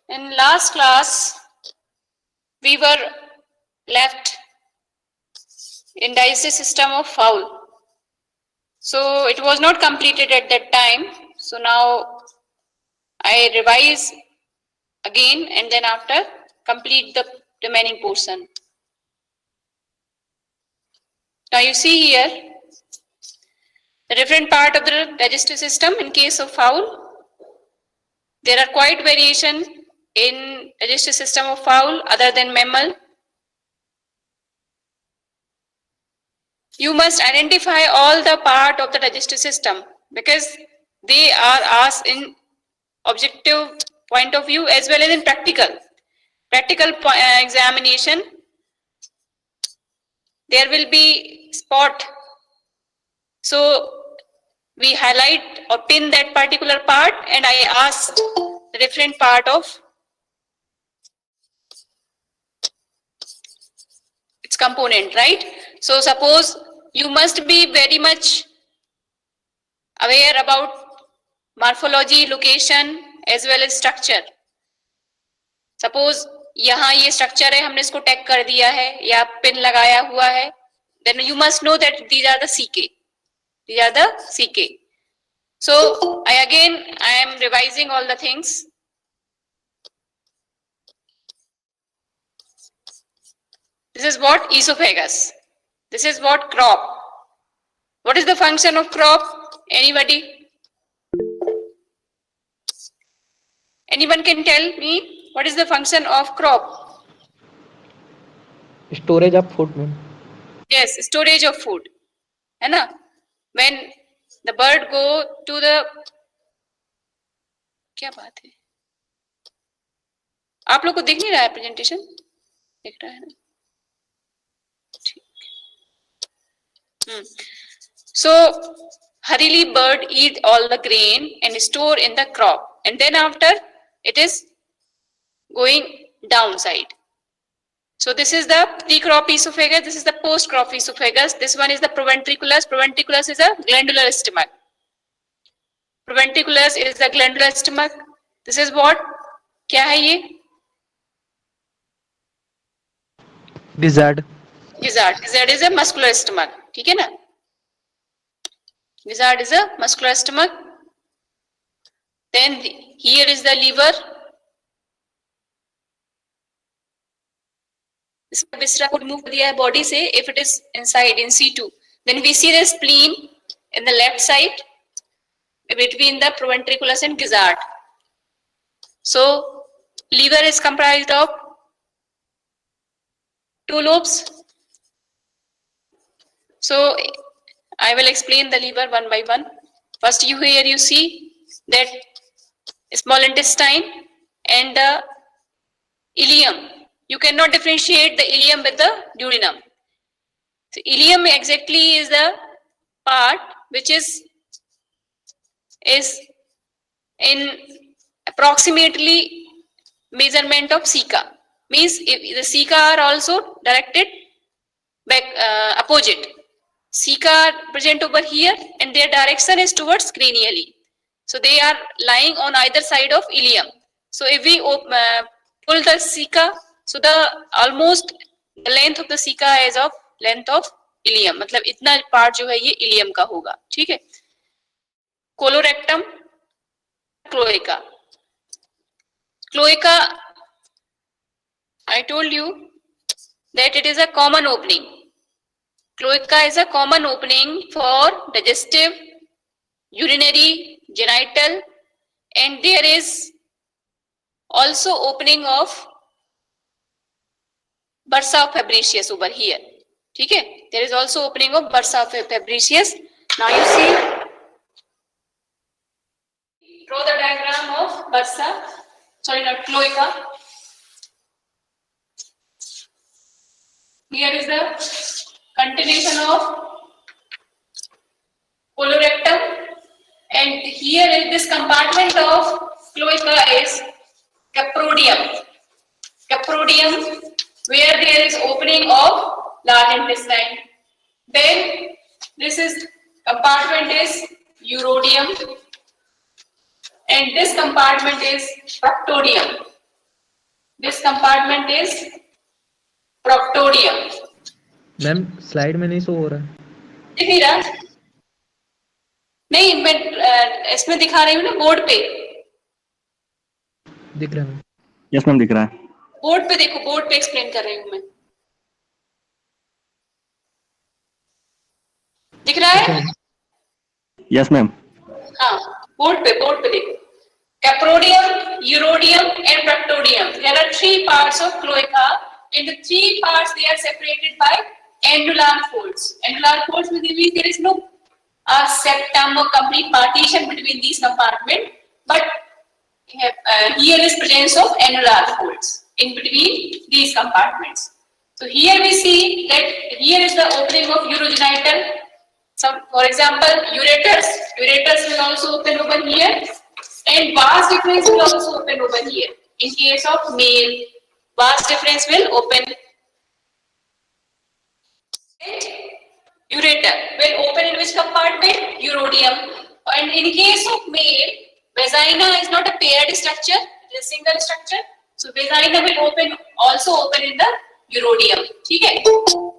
In last class, we were left in digestive system of fowl. So it was not completed at that time. So now I revise again and then after complete the remaining portion. Now you see here the different part of the digestive system in case of fowl. There are quite variation in digestive system of fowl other than mammal. You must identify all the part of the digestive system because they are asked in objective point of view as well as in practical examination. There will be spot, so we highlight or pin that particular part and I asked the different part of its component, right? So suppose you must be very much aware about morphology, location as well as structure. Suppose यहाँ ये structure है, हमने इसको tag कर दिया है या pin लगाया हुआ है, then you must know that these are the CK. These are the CK. So I am revising all the things. This is what esophagus. This is what crop. What is the function of crop? Anybody? Anyone can tell me what is the function of crop? Storage of food, ma'am. Yes, storage of food. है ना? When the bird go to the, क्या बात है? आप लोग को दिख नहीं रहा है प्रेजेंटेशन? दिख रहा है ना? So hurriedly bird eat all the grain and store in the crop, and then after it is going downside. So this is the pre-crop esophagus, this is the post-crop esophagus, this one is the proventriculus. Proventriculus is a glandular stomach. Proventriculus is the glandular stomach. This is what? क्या है ये? Gizzard. Gizzard is a muscular stomach. ठीक है ना? Gizzard is a muscular stomach. Then here is the liver. इसका viscera को remove कर दिया है body से. If it is inside in C2, then we see the spleen in the left side between the proventriculus and gizzard. So liver is comprised of two lobes. So I will explain the liver one by one. First, here you see that small intestine and the ileum. You cannot differentiate the ileum with the duodenum. So ileum exactly is the part which is in approximately measurement of ceca. Means if the ceca are also directed back opposite. Ceca are present over here and their direction is towards cranially. So they are lying on either side of ileum. So if we pull the ceca, so the almost the length of the ceca is of length of ileum. मतलब इतना part जो है ये ileum का होगा, ठीक है? Colorectum, cloaca. Cloaca, I told you that it is a common opening. Cloaca is a common opening for digestive, urinary, genital, and there is also opening of bursa fabricius over here. ठीक है? There is also opening of bursa fabricius. Now you see, draw the diagram of bursa. Sorry, not cloaca. Here is the continuation of colorectum, and here is this compartment of cloaca is caprodium. Caprodium, where there is opening of large intestine. Then this is compartment is urodium, and this compartment is proctodium. This compartment is proctodium. Ma'am slide में नहीं show हो रहा है. दिख नहीं रहा? नहीं, मैं इसमें दिखा रही हूँ ना बोर्ड पे. दिख रहा है मैम. यस मैम दिख रहा है. बोर्ड पे देखो, बोर्ड पे एक्सप्लेन कर रही हूँ मैं. दिख रहा है? Yes ma'am. हाँ, बोर्ड पे देखो. Caprodium, urodium, and proctodium. There are three parts of cloaca. In the three parts, they are separated by annular folds. Annular folds means there is no septum or complete partition between these compartments, but here is presence of annular folds in between these compartments. So here we see that here is the opening of urogenital. Some, for example, ureters. Ureters will also open over here. And vas deferens will also open over here. In case of male, vas deferens will open. And ureter will open in which compartment? Urodium. And in case of male, vagina is not a paired structure, it is a single structure. So vagina will also open in the urodium. ठीक है?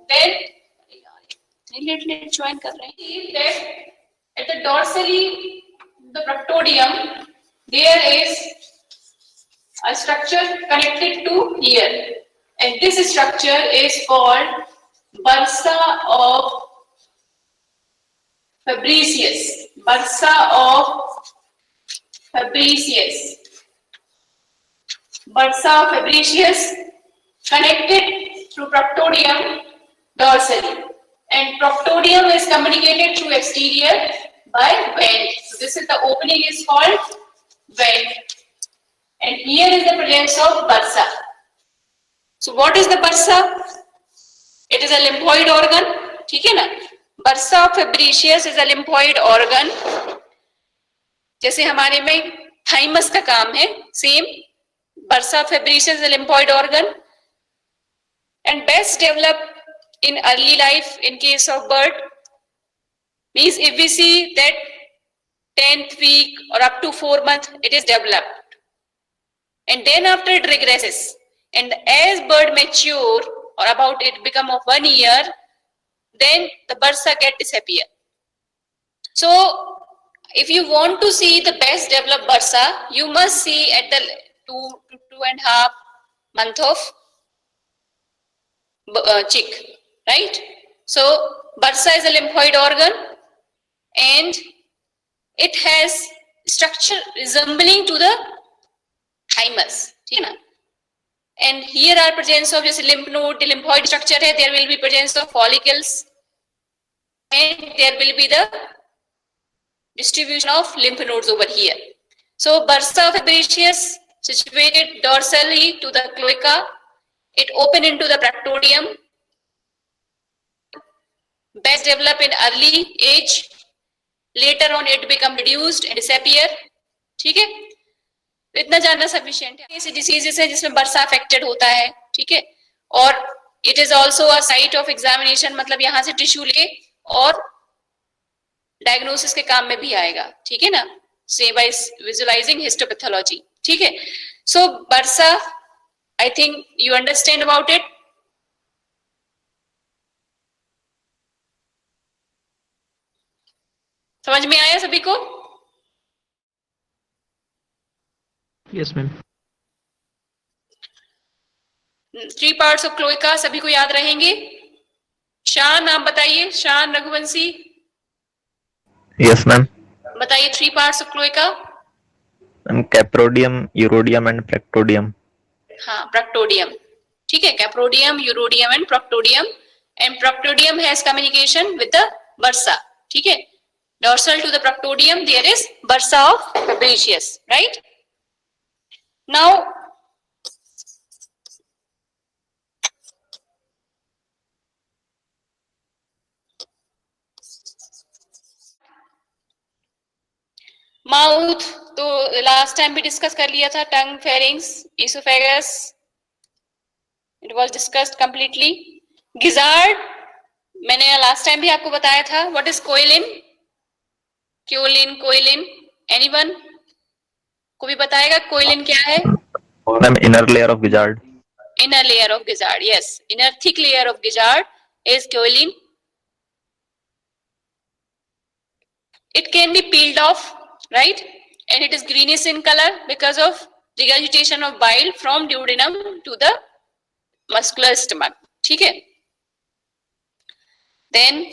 Then let join कर रहे हैं. That at the dorsally, the proctodium, there is a structure connected to here, and this structure is called bursa of Fabricius. Bursa of Fabricius. Bursa of Fabricius connected through proctodium dorsally, and proctodium is communicated through exterior by vent. So this is the opening is called vent, and here is the presence of bursa. So what is the bursa? It is a lymphoid organ. ठीक है ना? Bursa of Fabricius is a lymphoid organ. जैसे हमारे में thymus का काम है, same. Bursa of Fabricius is a lymphoid organ, and best developed in early life in case of birth. Means if we see that 10th week or up to 4 months, it is developed. And then after it regresses. And as bird mature or about it become of 1 year, then the bursa get disappear. So if you want to see the best developed bursa, you must see at the 2 to 2.5 month of chick, right? So bursa is a lymphoid organ, and it has structure resembling to the thymus. ठीक है ना? And here are presence of just lymph node, the lymphoid structure है, there will be presence of follicles, and there will be the distribution of lymph nodes over here. So bursa of Fabricius situated dorsally to the cloaca, it open into the proctodium, best develop in early age, later on it become reduced and disappear. ठीक है? इतना जानना sufficient है. ऐसे diseases है जिसमें bursa affected होता है. ठीक है? और it is also a site of examination, मतलब यहाँ से टिश्यू लेके और डायग्नोसिस के काम में भी आएगा. ठीक है ना? से बाय विजुअलाइजिंग हिस्टोपैथोलॉजी. ठीक है? So bursa, I think you understand about it. समझ में आया सभी को? Yes ma'am. 3 parts of cloaca सभी को याद रहेंगे. शान, आप बताइए. शान रघुवंशी, यस मैम. बताइए 3 parts of cloaca. Coprodeum, urodeum and proctodeum. हाँ, प्रैक्टोडियम. ठीक है? Coprodeum, urodeum and proctodeum. And proctodeum has communication with the bursa. ठीक है? Dorsal to the proctodium there is bursa of Fabricius, right? Now mouth तो last time भी discuss कर लिया था. Tongue, pharynx, oesophagus, it was discussed completely. Gizzard मैंने last time भी आपको बताया था. What is koilin, koilin, koilin? Anyone को भी बताएगा कोइलिन क्या है? Ma'am inner layer of gizzard. inner layer of gizzard. Yes, inner thick layer of gizzard is choline. It can be peeled off, right? And it is greenish in color because of regurgitation of bile from duodenum to the muscular stomach. ठीक है? Then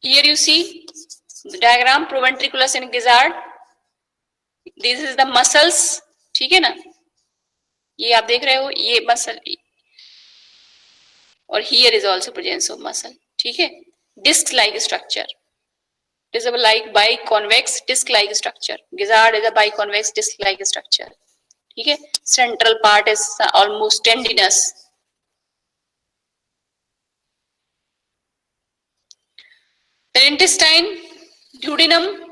here you see the diagram, proventriculus and gizzard. This is the muscles. ठीक है ना? ये आप देख रहे हो, ये मसल, और here is also presence of muscle. ठीक है? Disc-like structure. It is a like biconvex disc-like structure. Gizzard is a biconvex disc-like structure. ठीक है? Central part is almost tendinous. The intestine, duodenum.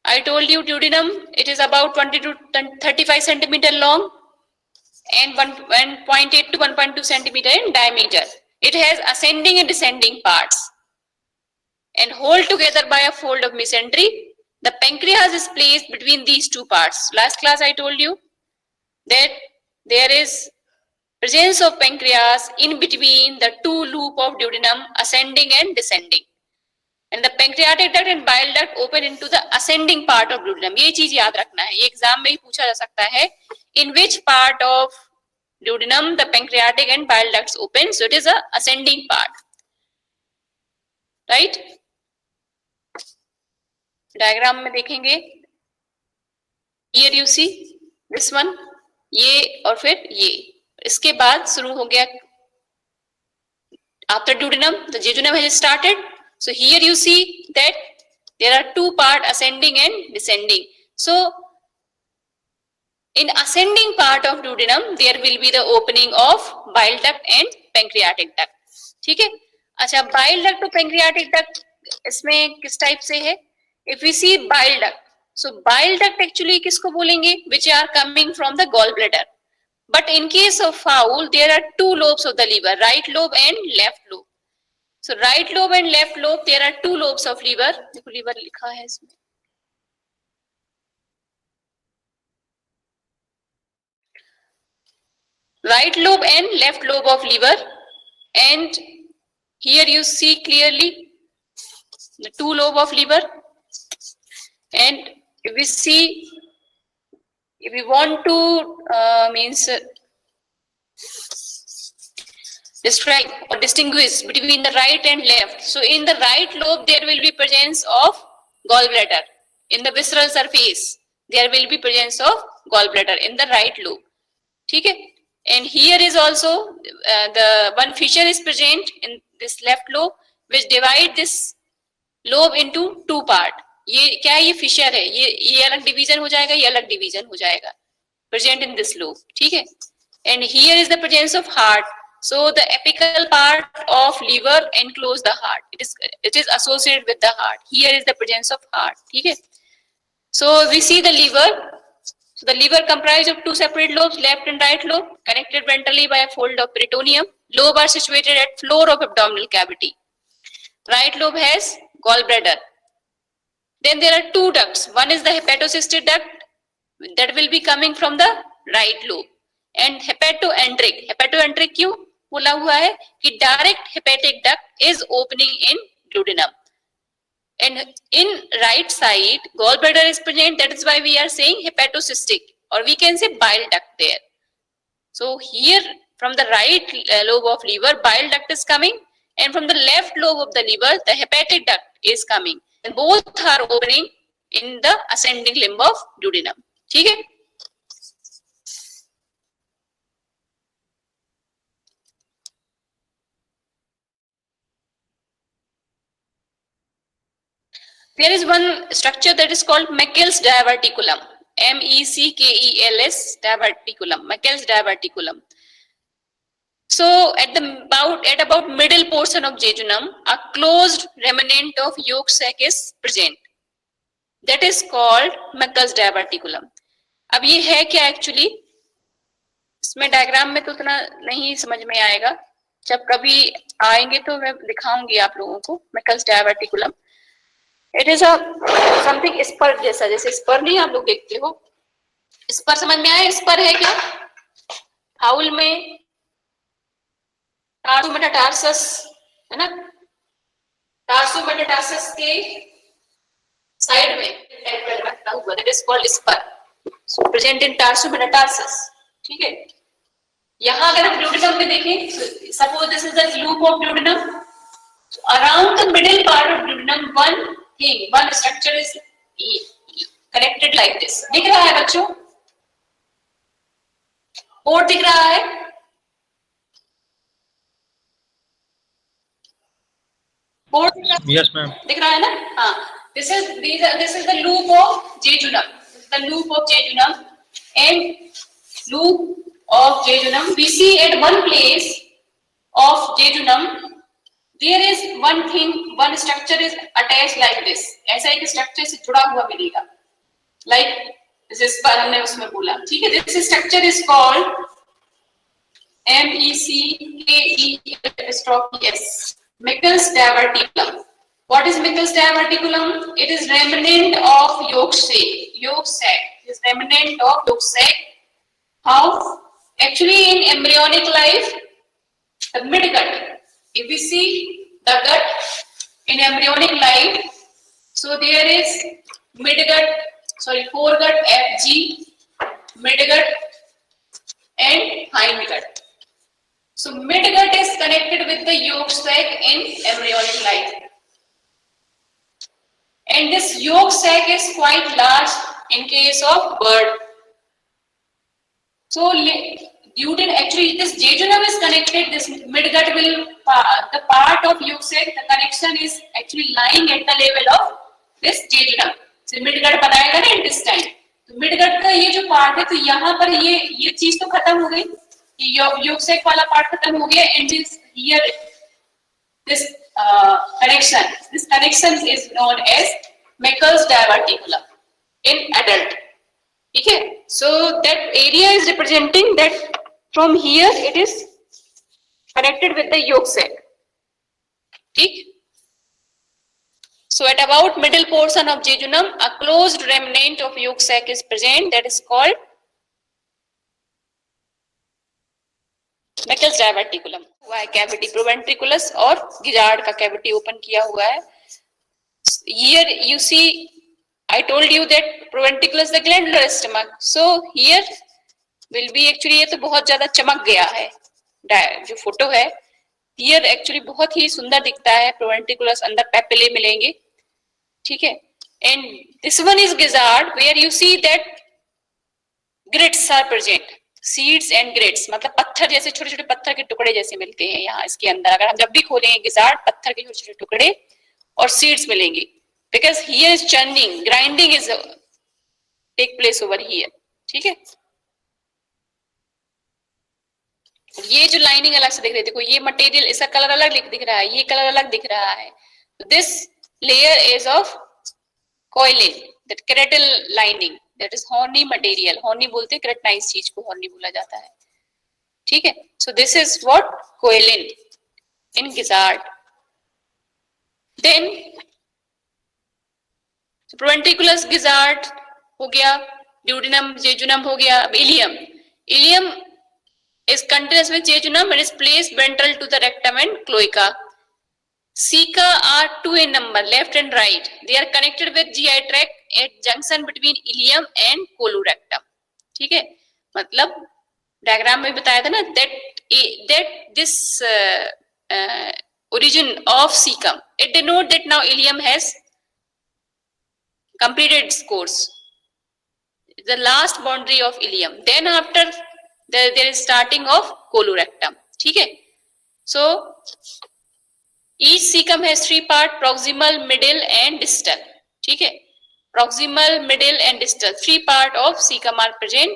I told you duodenum, it is about 20 to 35 centimeter long and 1.8 to 1.2 centimeter in diameter. It has ascending and descending parts and hold together by a fold of mesentery. The pancreas is placed between these two parts. Last class I told you that there is presence of pancreas in between the two loop of duodenum, ascending and descending. And the pancreatic duct and bile duct open into the ascending part of duodenum. ये चीज याद रखना है, ये exam में ही पूछा जा सकता है. In which part of duodenum the pancreatic and bile ducts open? So it is a ascending part, right? Diagram में देखेंगे. Here you see this one, ये और फिर ये. इसके बाद शुरू हो गया after duodenum, the jejunum has started. So here you see that there are two parts, ascending and descending. So in ascending part of duodenum there will be the opening of bile duct and pancreatic duct. ठीक है? अच्छा, bile duct to pancreatic duct इसमें किस type से है? If we see bile duct, so bile duct actually किसको बोलेंगे? Which are coming from the gallbladder. But in case of fowl, there are two lobes of the liver, right lobe and left lobe. So right lobe and left lobe, there are two lobes of liver. देखो liver लिखा है इसमें. Right lobe and left lobe of liver, and here you see clearly the two lobe of liver. And if we see, if we want to describe or distinguish between the right and left, so in the right lobe there will be presence of gallbladder. In the visceral surface there will be presence of gallbladder in the right lobe. ठीक है? And here is also the one fissure is present in this left lobe which divide this lobe into two part. ये क्या है? ये fissure है. ये अलग division हो जाएगा, ये अलग division हो जाएगा. Present in this lobe. ठीक है? And here is the presence of heart. So the apical part of liver enclose the heart. It is associated with the heart. Here is the presence of heart. ठीक है? So we see the liver. So the liver comprised of two separate lobes, left and right lobe, connected ventrally by a fold of peritoneum. Lobe are situated at floor of abdominal cavity. Right lobe has gallbladder. Then there are two ducts. One is the hepatocystic duct that will be coming from the right lobe, and hepatoenteric. Hepatoenteric क्यों बोला हुआ है? कि direct hepatic duct is opening in duodenum. And in right side, gallbladder is present. That is why we are saying hepatocystic, or we can say bile duct there. So here from the right lobe of liver, bile duct is coming, and from the left lobe of the liver, the hepatic duct is coming. And both are opening in the ascending limb of duodenum. ठीक है? There is one structure that is called Meckel's diverticulum. M-E-C-K-E-L-S diverticulum. Meckel's diverticulum. So at about middle portion of jejunum, a closed remnant of yolk sac is present. That is called Meckel's diverticulum. अब ये है क्या actually? इसमें diagram में तो उतना नहीं समझ में आएगा. जब कभी आएंगे तो मैं दिखाऊंगी आप लोगों को Meckel's diverticulum. It is a something spur जैसा, जैसे spur नहीं आप लोग देखते हो, स्पर समझ में आया? स्पर है क्या? हाउल में टार्सो मेटाटार्सस है ना, टार्सो मेटाटार्सस के साइड में रखा हुआ, that is called spur, so present in tarsometatarsus. ठीक है, यहां अगर हम ड्यूडेनम में देखें, suppose this is the loop of duodenum, around the middle part of duodenum one structure is connected like this. दिख रहा है बच्चों? पोर्ट दिख रहा है? Port Yes, ma'am. दिख रहा है ना? हाँ, this is the loop of jejunum. This is the loop of jejunum, and loop of jejunum we see at one place of jejunum there is one thing, one structure is attached like this, ऐसा एक structure से जुड़ा हुआ मिलेगा, like जिस पर हमने उसमें बोला। ठीक है, this structure is called MECKES, Meckel's diverticulum. What is Meckel's diverticulum? It is remnant of yolk sac. Yolk sac is remnant of yolk sac. How? Actually, in embryonic life, the midgut. If we see the gut in embryonic life, so there is foregut FG, midgut, and hindgut. So midgut is connected with the yolk sac in embryonic life, and this yolk sac is quite large in case of bird. So actually this jejunum is connected, this midgut will, the part of yolk sac, the connection is actually lying at the level of this jejunum. So midgut बनाएगा ना intestine, तो midgut का ये जो part है, तो यहाँ पर ये चीज तो खत्म हो गई, yolk sac वाला part खत्म हो गया, and this here this connection is known as Meckel's diverticulum in adult. ठीक है, so that area is representing that from here it is connected with the yolk sac. ठीक, so at about middle portion of jejunum a closed remnant of yolk sac is present, that is called Meckel's diverticulum. हुआ है cavity, proventriculus और gizzard का cavity open किया हुआ है। Here you see, I told you that proventriculus the glandular stomach. So here will be actually, ये तो बहुत ज्यादा चमक गया है जो फोटो है। Here actually बहुत ही सुंदर दिखता है, proventriculus अंदर पेपिले मिलेंगे। ठीक है, and this one is gizzard where you see that grits are present. Seeds and greats मतलब पत्थर जैसे, छोटे छोटे पत्थर के टुकड़े जैसे मिलते हैं यहाँ इसके अंदर। अगर हम जब भी खोलेंगे गिजार्ड, पत्थर के छोटे छोटे टुकड़े और सीड्स मिलेंगे, because here is churning, grinding is take place over here. ठीक है, ये जो लाइनिंग अलग से दिख रही है, देखो ये मटेरियल, इसका कलर अलग दिख रहा है, ये कलर अलग दिख रहा है। This layer is of koilin, that keratin lining, that is horny material. Horny बोलते हैं केराटिनाइज चीज को, हॉर्नी बोला जाता है। ठीक है, so this is what koilin in gizzard. Then proventriculus gizzard हो गया, ड्यूडेनम जेजुनम हो गया। अब ileum, ileum is continuous with jejunum and is placed ventral to the rectum and cloaca. Ceca are two in number, left and right. They are connected with GI tract at junction between ileum and colorectum. ठीक है, मतलब diagram में बताया था ना that this origin of cecum, it denote that now ileum has completed its course, the last boundary of ileum. Then after there is starting of colorectum. ठीक है, so each cecum has three part, proximal, middle and distal. ठीक है, proximal, middle and distal, three part of cecum are present.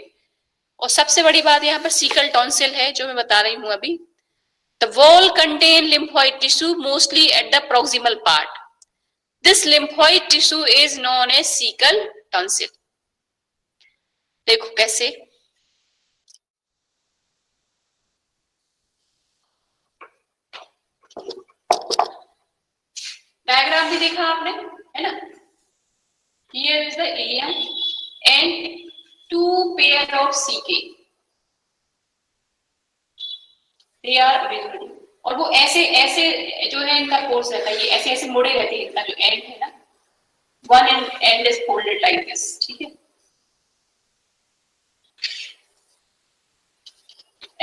और सबसे बड़ी बात यहाँ पर cecal tonsil है जो मैं बता रही हूँ अभी। The wall contain lymphoid tissue mostly at the proximal part. This lymphoid tissue is known as cecal tonsil. देखो कैसे, डायग्राम भी देखा आपने, है ना? Here is the ileum and two pair of CK. They are originally, और वो ऐसे ऐसे जो है इनका कोर्स रहता है, ये ऐसे ऐसे मुड़े रहते हैं, इनका जो एंड है ना, one end is folded like this, ठीक है,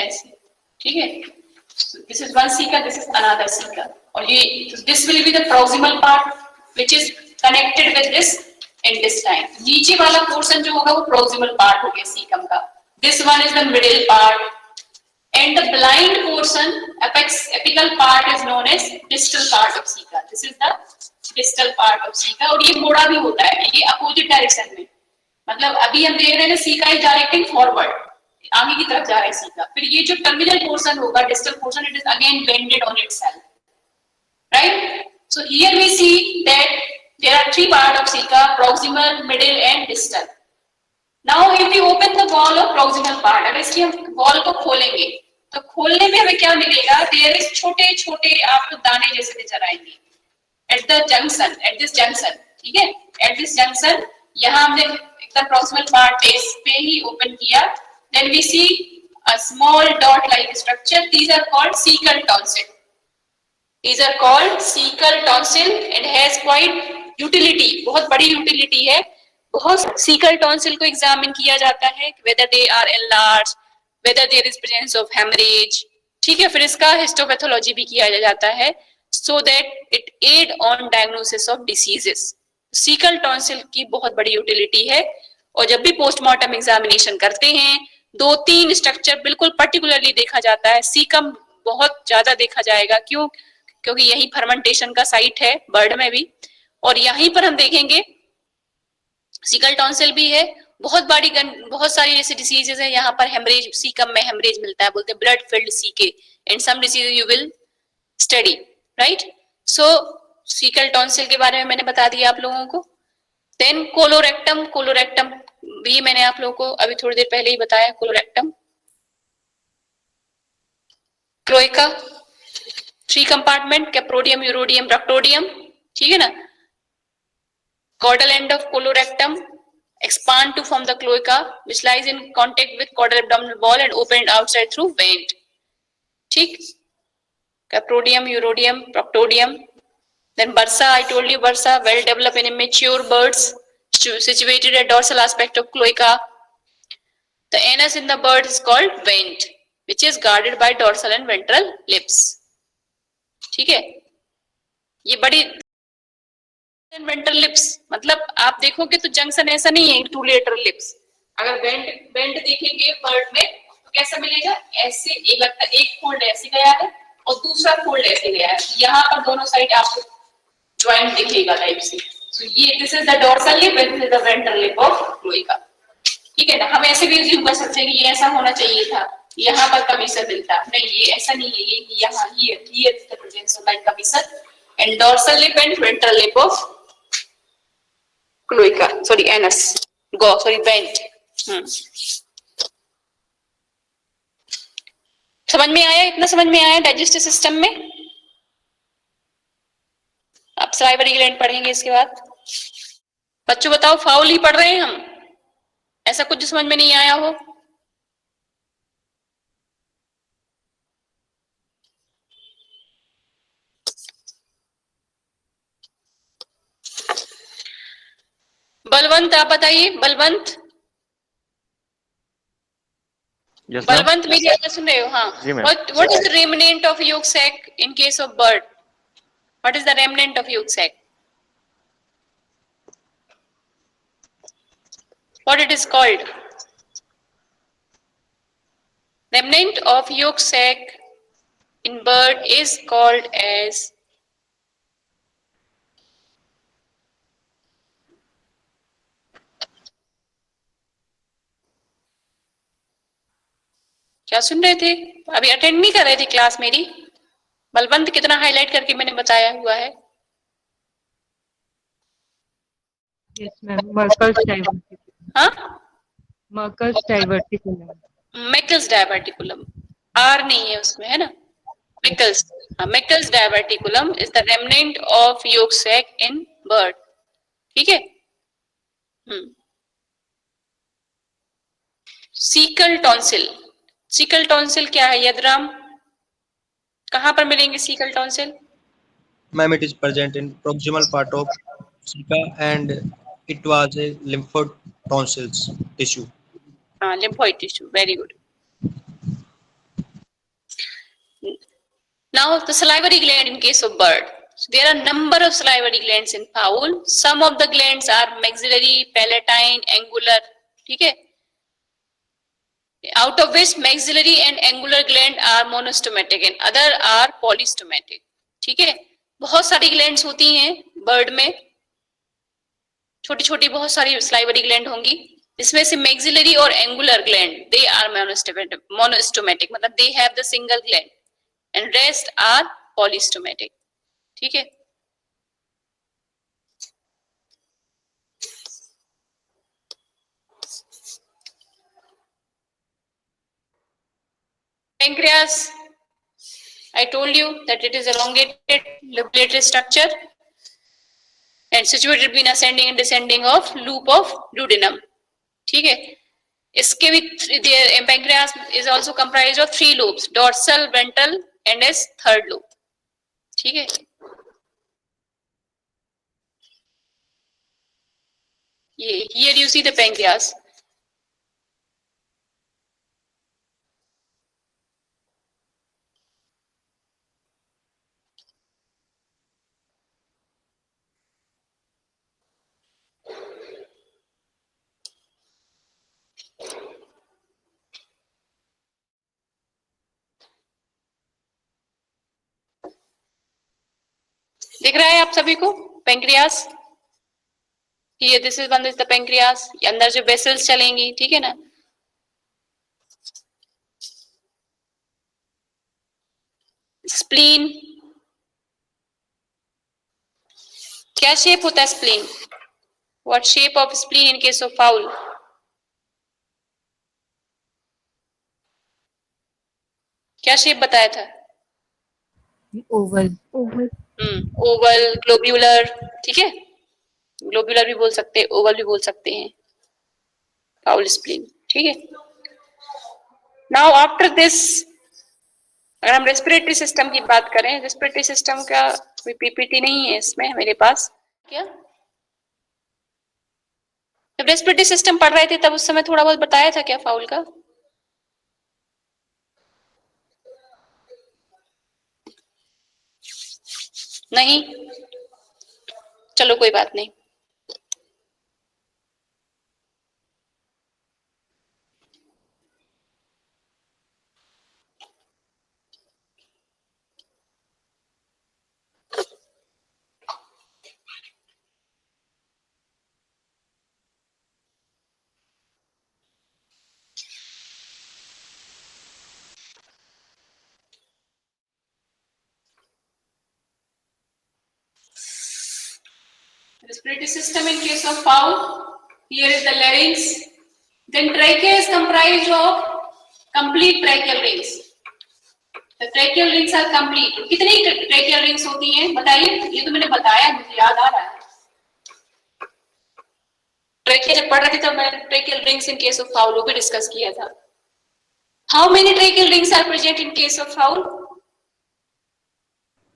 ऐसे, ठीक है. So this is one cica, this is another cica, और ये this will be the proximal part which is connected with this intestine. नीचे वाला पोर्शन जो होगा वो proximal part हो गया सीकम का. This one is the middle part. And the blind portion, apical part is known as distal part of cica. This is the distal part of cica. और ये मोड़ा भी होता है, ये अपोजिट डायरेक्शन में, मतलब अभी हम देख रहे हैं ना cica is directing forward, आगे की तरफ जा रहा है cica. फिर ये जो terminal portion होगा, distal portion, it is again bended on itself, right? So here we see that there are three parts of cica: proximal, middle, and distal. Now if we open the wall of proximal part, अगर इसकी हम wall को खोलेंगे तो खोलने में हमें क्या मिलेगा? There is छोटे छोटे आपको दाने जैसे नजर आएंगे at the junction, at this junction, ठीक है, at this junction. यहाँ हमने एकदम proximal part base पे ही open किया, then we see a small dot like structure. These are called cecal tonsil. These are called cecal tonsil and has quite utility, बहुत बड़ी utility है. बहुत cecal tonsil को एग्जामिन किया जाता है whether they are enlarged, whether there is presence of hemorrhage, ठीक है. फिर इसका हिस्टोपैथोलॉजी भी किया जाता है so that it aid on diagnosis of diseases. cecal tonsil की बहुत बड़ी यूटिलिटी है. और जब भी पोस्टमार्टम एग्जामिनेशन करते हैं, 2-3 स्ट्रक्चर बिल्कुल पर्टिकुलरली देखा जाता है. सीकम बहुत ज्यादा देखा जाएगा, क्यों? क्योंकि यही फर्मेंटेशन का साइट है बर्ड में भी, और यहीं पर हम देखेंगे cecal tonsil भी है. बहुत सारी ऐसी डिसीजेस है यहाँ पर हेमरेज, सीकम में हेमरेज मिलता है, बोलते हैं blood filled caeca. And some disease you will study, right? So cecal tonsil के बारे में मैंने बता दिया आप लोगों को. देन कोलोरेक्टम, कोलोरेक्टम भी मैंने आप लोगों को अभी थोड़ी देर पहले ही बताया. कोलोरेक्टम, क्लोएका, 3 कंपार्टमेंट, कैप्रोडियम, यूरोडियम, ब्रैक्टोडियम, ठीक है ना. caudal end of colorectum expand to form the cloaca which lies in contact with caudal abdominal wall and opened outside through vent, ठीक. कैप्रोडियम, यूरोडियम, ब्रैक्टोडियम. Then bursa, I told you bursa well developed in immature birds situated at dorsal aspect of cloaca. The anus in the bird is called vent which is guarded by dorsal and ventral lips, ठीक है. ये बड़ी ventral lips, मतलब आप देखोगे तो junction ऐसा नहीं है टू लेटरल लिप्स. अगर वेंट देखेंगे बर्ड में तो कैसा मिलेगा? ऐसे एक फोल्ड ऐसे गया है और दूसरा फोल्ड ऐसे गया है. यहाँ पर दोनों साइड आपको ज्वाइंट दिखेगा टाइप से. सो ये this is the dorsal lip and this is the ventral lip of cloaca, ठीक है ना. हम ऐसे भी अज्यूम कर सकते हैं कि ये ऐसा होना चाहिए था, यहाँ पर कमीसर मिलता, नहीं ये ऐसा नहीं है, ये यहाँ here is the presence of like commissure and dorsal lip and ventral lip of cloaca, sorry anus, vent. समझ में आया? इतना समझ में आया डाइजेस्टिव सिस्टम में? अब सलाइवरी ग्लैंड पढ़ेंगे इसके बाद. बच्चों बताओ, फाउल ही पढ़ रहे हैं हम, ऐसा कुछ जो समझ में नहीं आया हो? बलवंत आप बताइए. Balwant, Yes, ma'am. बलवंत मेरी आवाज सुन रहे हो? हाँ. जी, ma'am. What is the remnant of yolk sac in case of bird? What is the remnant of yolk sac? What it is called? Remnant of yolk sac in bird is called as क्या सुन रहे थे? अभी attend नहीं कर रहे थे class मेरी? बलवंत कितना हाईलाइट करके मैंने बताया हुआ है. Yes, ma'am. Mercus diverticulum. हाँ, Mercus diverticulum. Meckel's diverticulum, R नहीं है उसमें, है ना. मैकल्स, हाँ, Meckel's diverticulum is the remnant of yolk sac in bird, ठीक है. सीकल टॉन्सिल, सीकल टॉन्सिल क्या है यदराम, कहाँ पर मिलेंगे sickle tonsil? Ma'am, it is present in proximal part of ceca and it was a lymphoid tonsils tissue. हाँ, lymphoid tissue, very good. Now the salivary gland in case of bird. So there are number of salivary glands in fowl. Some of the glands are maxillary, palatine, angular. ठीक है? Out of which maxillary and angular gland are monostomatic and other are polystomatic. ठीक है? बहुत सारी glands होती हैं bird में, छोटी छोटी बहुत सारी salivary gland होंगी, इसमें से maxillary और angular gland they are monostomatic, मतलब they have the single gland and rest are polystomatic. ठीक है? Pancreas, I told you that it is elongated lobulatory structure and situated between ascending and descending of loop of duodenum. ठीक है? इसके भी pancreas is also comprised of 3 lobes, dorsal, ventral and as third lobe. ठीक है? ये here you see the pancreas. दिख रहा है आप सभी को पेंक्रियास? ये this is one is the pancreas, ये अंदर जो वेसल्स चलेंगी, ठीक है ना? स्प्लीन, क्या शेप होता है spleen? What shape of spleen in case of foul? क्या शेप बताया था? ओवल। ओवल, ग्लोब्यूलर, ठीक है? ग्लोब्यूलर भी बोल सकते हैं, ओवल भी बोल सकते हैं, फाउल स्प्लीन, ठीक है? नाउ आफ्टर दिस, अगर हम रेस्पिरेटरी सिस्टम की बात करें, रेस्पिरेटरी सिस्टम का कोई पीपीटी नहीं है इसमें मेरे पास। क्या जब रेस्पिरेटरी सिस्टम पढ़ रहे थे तब उस समय थोड़ा बहुत बताया था क्या फाउल का? नहीं, चलो कोई बात नहीं। Respiratory system in case of fowl, here is the larynx, then trachea is comprised of complete tracheal rings. The tracheal rings are complete. कितनी tracheal rings होती हैं बताइए? ये तो मैंने बताया, मुझे याद आ रहा है। ट्रेकिया जब पढ़ रहे थे तब मैंने tracheal rings in case of fowl वो भी डिस्कस किया था। How many tracheal rings are present in case of fowl?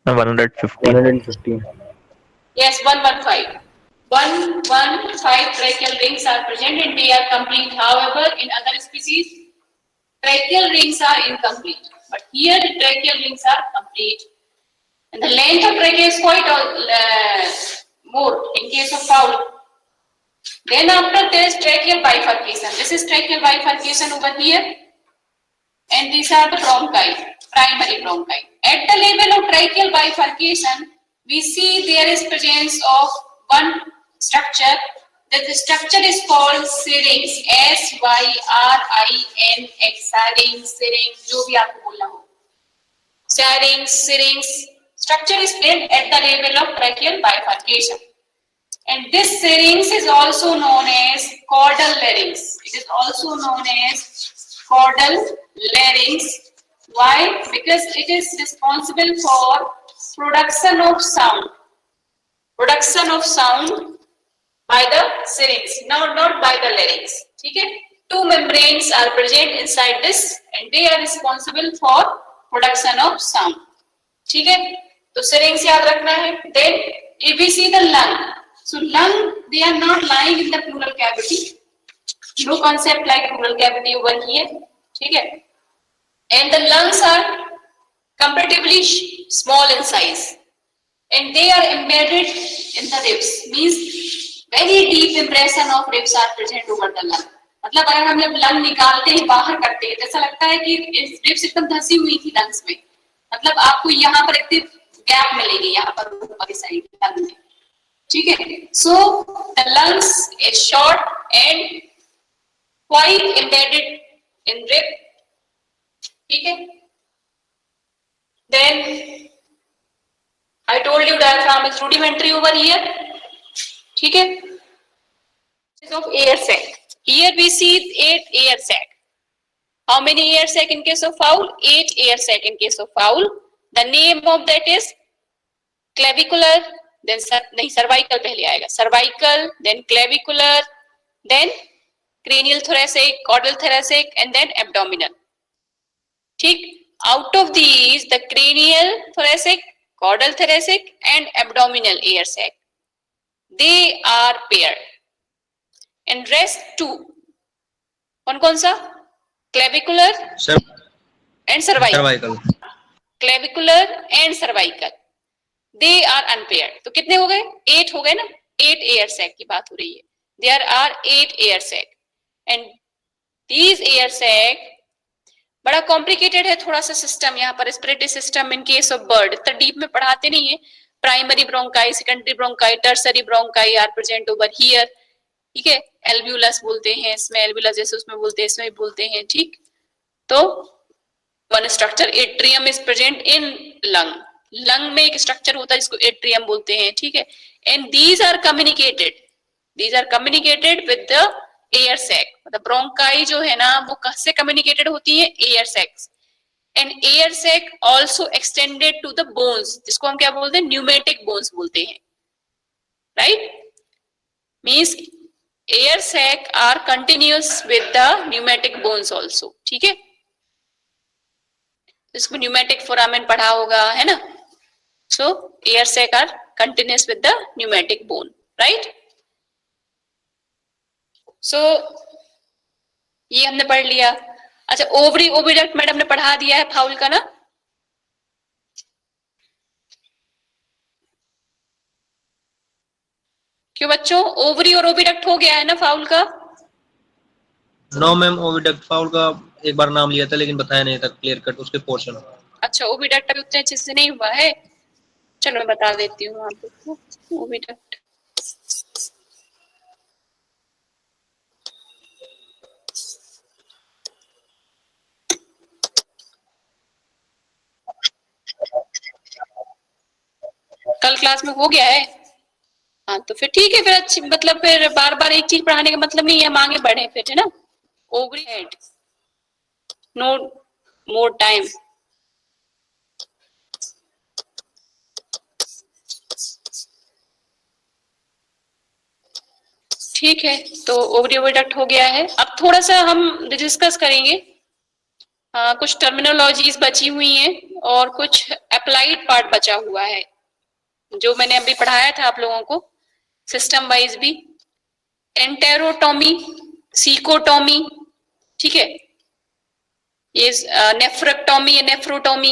115. Yes, 115. 115 tracheal rings are present and they are complete. However, in other species, tracheal rings are incomplete. But here the tracheal rings are complete. And the length of trachea is quite more in case of fowl. Then after there is tracheal bifurcation. This is tracheal bifurcation over here. And these are the bronchi, primary bronchi. At the level of tracheal bifurcation, we see there is presence of one structure. That the structure is called syrinx. S-Y-R-I-N-X. Syrinx, syrinx, जो भी आपको बोलना हो. Syrinx, syrinx. Structure is present at the level of tracheal bifurcation. And this syrinx is also known as caudal larynx. It is also known as caudal larynx. Why? Because it is responsible for production of sound. Production of sound by the syrinx, not by the larynx. ठीक है? two membranes are present inside this and they are responsible for production of sound. ठीक है, तो syringe याद रखना है. Then if we see the lung, so lung they are not lying in the pleural cavity. No concept like pleural cavity over here. ठीक है, and the lungs are comparatively small in size and they are embedded in the ribs, means very deep impression of ribs are present over the lung. मतलब अगर हम लोग lung निकालते हैं, बाहर करते हैं, तो ऐसा लगता है कि रिब्स एकदम धसी हुई थी लंग्स में. मतलब आपको यहाँ पर एक गैप मिलेगी, यहाँ पर ऊपर की साइड लंग में. ठीक है, so the lungs is short and quite embedded in rib. ठीक है, then I told you diaphragm is rudimentary over here. ठीक है, of air sac. Here we see 8 air sac. How many air sac in case of fowl? 8 air sac in case of fowl. The name of that is clavicular, then नहीं cervical पहले आएगा. Cervical, then clavicular, then cranial thoracic, caudal thoracic, and then abdominal. ठीक. Out of these, the cranial thoracic, caudal thoracic, and abdominal air sac, they are paired. And rest two. कौन सा? Clavicular and cervical. Clavicular and cervical. They are unpaired. तो कितने हो गए? 8 हो गए ना? 8 air sac की बात हो रही है. There are 8 air sac. And these air sac बड़ा complicated है थोड़ा सा सिस्टम यहाँ पर. Respiratory system in case of bird इतना डीप में पढ़ाते नहीं है. Primary bronchi, secondary bronchi, tertiary bronchi are present over here. ठीक है, एल्व्यूलस बोलते हैं इसमें, एल्व्यूलस जैसे उसमें बोलते हैं, इसमें भी बोलते हैं. ठीक, तो one structure atrium is present in lung. Lung में एक स्ट्रक्चर होता है जिसको एट्रियम बोलते हैं. ठीक है, and these are communicated with the air sac. मतलब ब्रोंकाई जो है ना वो किससे कम्युनिकेटेड होती है? Air sacs. And air sac also extended to the bones, जिसको हम क्या बोलते हैं? न्यूमेटिक बोन्स बोलते हैं. Right, means air sac are continuous with the pneumatic bones also. ठीक है, इसको pneumatic foramen पढ़ा होगा है ना. So air sac are continuous with the pneumatic bone, right? So ये हमने पढ़ लिया. अच्छा, ओवरी ओविडक्ट मैडम ने पढ़ा दिया है फाउल का ना. क्यों बच्चों, ओवरी और ओविडक्ट हो गया है ना फाउल का? नो मैम, ओविडक्ट फाउल का एक बार नाम लिया था लेकिन बताया नहीं था क्लियर कट उसके पोर्शन. अच्छा, ओविडक्ट अभी उतने अच्छे से नहीं हुआ है. चलो मैं बता देती हूँ आपको. ओविडक्ट कल क्लास में हो गया है. हाँ, तो फिर ठीक है, फिर अच्छी, मतलब फिर बार बार एक चीज पढ़ाने का मतलब नहीं है, हम आगे बढ़े फिर, है ना. Overhead, no more time. ठीक है, तो ओवरी ओविडक्ट हो गया है. अब थोड़ा सा हम डिस्कस करेंगे. कुछ टर्मिनोलॉजीज बची हुई हैं और कुछ अप्लाइड पार्ट बचा हुआ है जो मैंने अभी पढ़ाया था आप लोगों को सिस्टम वाइज भी. एंटेरोटॉमी, सीकोटॉमी, ठीक है, ये नेफ्रेक्टॉमी या नेफ्रोटॉमी,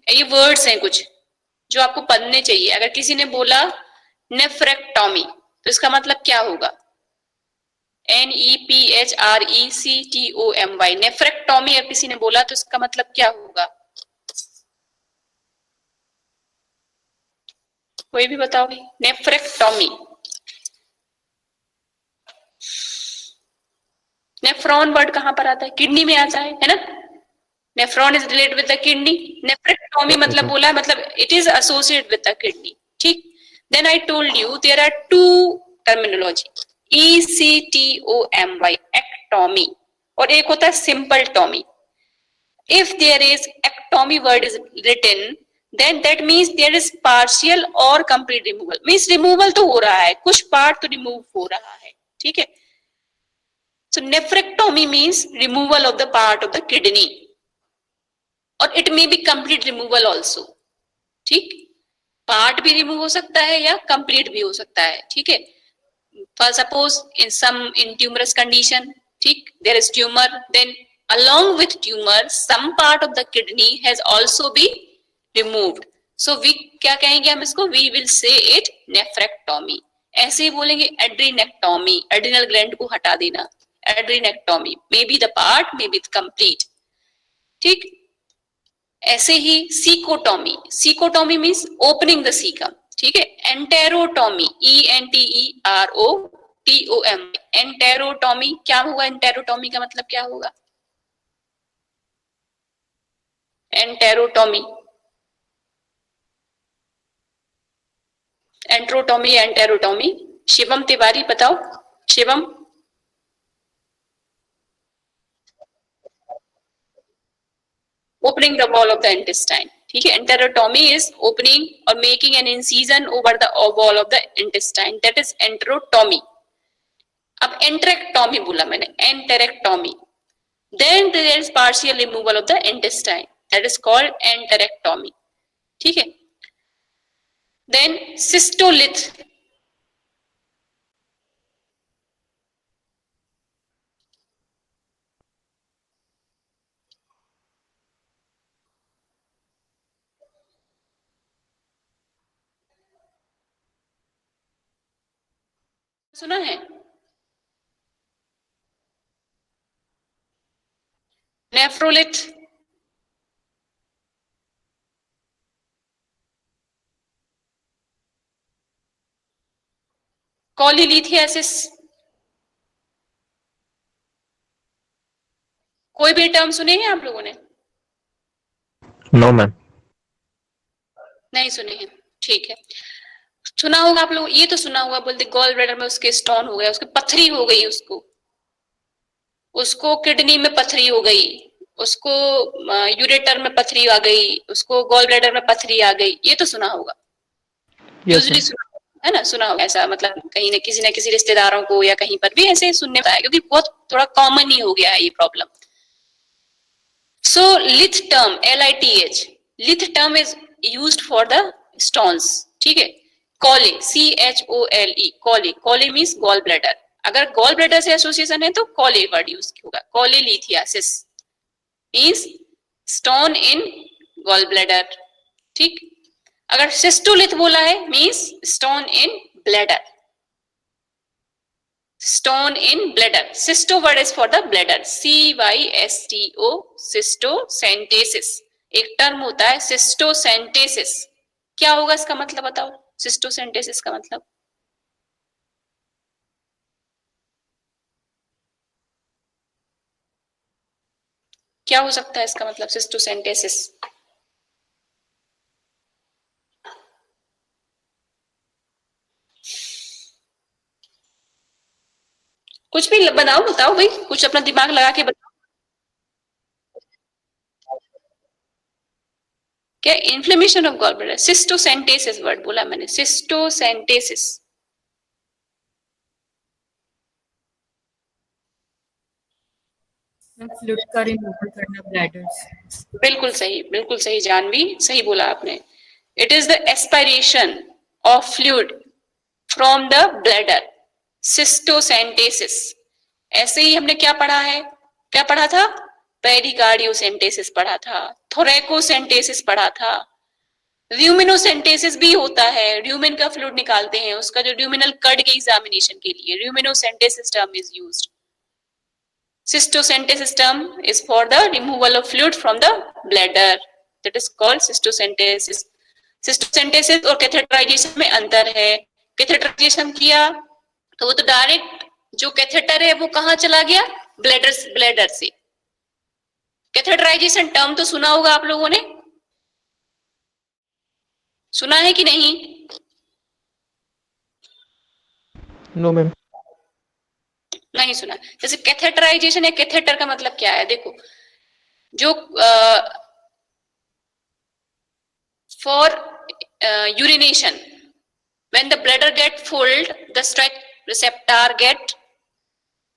ये वर्ड्स हैं कुछ जो आपको पढ़ने चाहिए. अगर किसी ने बोला नेफ्रेक्टॉमी तो इसका मतलब क्या होगा? NEPHRECTOMY. नेफ्रेक्टॉमी अगर किसी ने बोला तो इसका मतलब क्या होगा? कोई भी बताओ भाई. नेफ्रेक्टॉमी, नेफ्रॉन वर्ड कहां पर आता है? किडनी में आता है ना. Nephron is related with the kidney. Nephrectomy मतलब बोला, मतलब it is associated with the kidney. ठीक, then I told you there are two terminology, ECTOMY, ectomy, और एक होता है simple tomy. If there is ectomy word is written, then that means there is partial or complete removal. means removal तो हो रहा है, कुछ पार्ट तो रिमूव हो रहा है. ठीक है, So nephrectomy means removal of the part of the kidney, और it may be complete removal also. ठीक, पार्ट भी रिमूव हो सकता है या कंप्लीट भी हो सकता है. ठीक है, for suppose in some in tumorous condition, ठीक, there is tumor, then along with tumor some part of the kidney has also been removed. So we क्या कहेंगे हम इसको, we will say it nephrectomy. ऐसे ही बोलेंगे adrenectomy, adrenal gland को हटा देना, adrenectomy, maybe the part, maybe the complete. ठीक, ऐसे ही सीकोटोमी, सीकोटोमी मीन्स ओपनिंग द सीकम. ठीक है, एंटेरोटोमी, ENTEROTOM, एंटेरोटोमी क्या होगा, एंटेरोटोमी का मतलब क्या होगा, एंटेरोटोमी, एंट्रोटोमी, एंटेरोटोमी. शिवम तिवारी बताओ, Shivam. Opening the wall of the intestine. ठीक है, enterotomy is opening or making an incision over the wall of the intestine, that is enterotomy. अब enterectomy बोला मैंने, enterectomy. Then there is partial removal of the intestine, that is called enterectomy. ठीक है, then cystolith. सुना है, नेफ्रोलिथ, कॉलीलिथियासिस, कोई भी term सुने हैं आप लोगों ने? No ma'am. नहीं सुने हैं, ठीक है. सुना होगा आप लोग, ये तो सुना होगा, बोलते गॉल ब्लैडर में उसके स्टोन हो गया, उसकी पथरी हो गई, उसको किडनी में पथरी हो गई, उसको यूरेटर में पथरी आ गई, उसको गॉल ब्लैडर में पथरी आ गई, ये तो सुना होगा. यूजुअली सुना है ना, सुना होगा ऐसा, मतलब कहीं न किसी रिश्तेदारों को या कहीं पर भी ऐसे सुनने में आया, क्योंकि बहुत थोड़ा कॉमन ही हो गया है ये problem. So लिथ term, LITH, लिथ term is used for the stones. ठीक है, कॉले, CHOLE, कॉले, कॉले मीन्स गॉल ब्लैडर. अगर गॉल ब्लैडर से एसोसिएशन है तो कॉले वर्ड यूज होगा. कॉलेलिथियासिस means stone in gall bladder. ठीक, अगर सिस्टोलिथ बोला है means stone in bladder, stone in bladder. सिस्टो word is for the bladder, CYSTO, सिस्टोसेंटेसिस. एक टर्म होता है सिस्टोसेंटेसिस. क्या होगा इसका मतलब बताओ, सिस्टोसेंटेसिस का मतलब? क्या हो सकता है इसका मतलब, सिस्टोसेंटेसिस? कुछ भी बताओ भाई, कुछ अपना दिमाग लगा के बताओ. क्या, inflammation of gall bladder. Cystocentesis word बोला मैंने, सिस्टोसेंटेसिस. फ्लूइड का रिमूवल करना ब्लैडर्स. बिल्कुल सही जानवी, सही बोला आपने. It is the aspiration of fluid from the bladder, cystocentesis. ऐसे ही हमने क्या पढ़ा था, पेरिकार्डियोसेंटेसिस पढ़ा था, थोरैकोसेंटेसिस पढ़ा था, र्यूमिनोसेंटेसिस भी होता है, र्यूमिन का फ्लूइड निकालते हैं, उसका जो र्यूमिनल कड के एग्जामिनेशन के लिए rumenocentesis term is used. Cystocentesis term is for the removal of fluid from the bladder, that is called cystocentesis. Cystocentesis और कैथेटराइजेशन में अंतर है. कैथेटराइजेशन किया तो वो तो डायरेक्ट जो कैथेटर है वो कहाँ चला गया, ब्लैडर से. कैथेटराइजेशन टर्म तो सुना होगा आप लोगों ने, सुना है कि नहीं? No ma'am. नहीं सुना. जैसे कैथेटराइजेशन या कैथेटर का मतलब क्या है, देखो, जो for urination, when the bladder get full, the stretch receptor get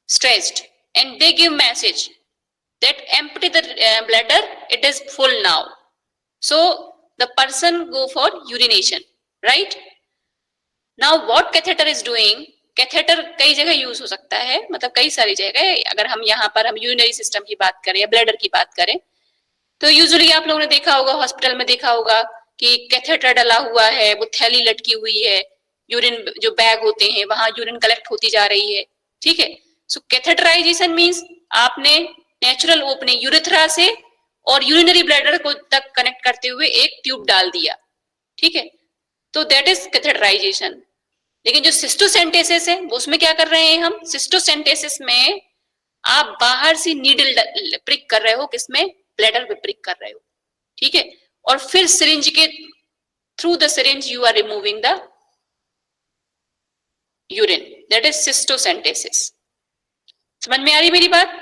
stretched. and they give message that empty the bladder, it is full now. So the person go for urination, right? Now what catheter is doing? Catheter कई जगह use हो सकता है, मतलब कई सारी जगह. अगर हम यहाँ पर हम यूरिनरी सिस्टम की बात करें या ब्लैडर की बात करें, तो यूजुअली आप लोगों ने देखा होगा, हॉस्पिटल में देखा होगा कि कैथेटर डला हुआ है, वो थैली लटकी हुई है, यूरिन जो बैग होते हैं वहां यूरिन कलेक्ट होती जा रही है. ठीक है. सो कैथेटराइजेशन मींस आपने नेचुरल ओपनिंग यूरेथ्रा से और यूरिनरी ब्लैडर को तक कनेक्ट करते हुए एक ट्यूब डाल दिया. ठीक है. तो दैट इज कैथेटराइजेशन. लेकिन जो सिस्टोसेंटेसिस है उसमें क्या कर रहे हैं हम? सिस्टोसेंटेसिस में आप बाहर से नीडल प्रिक कर रहे हो, किसमें? ब्लैडर पे प्रिक कर रहे हो. ठीक है. और फिर सिरिंज के through the syringe you are removing the urine. That is cystocentesis. समझ में आ रही मेरी बात?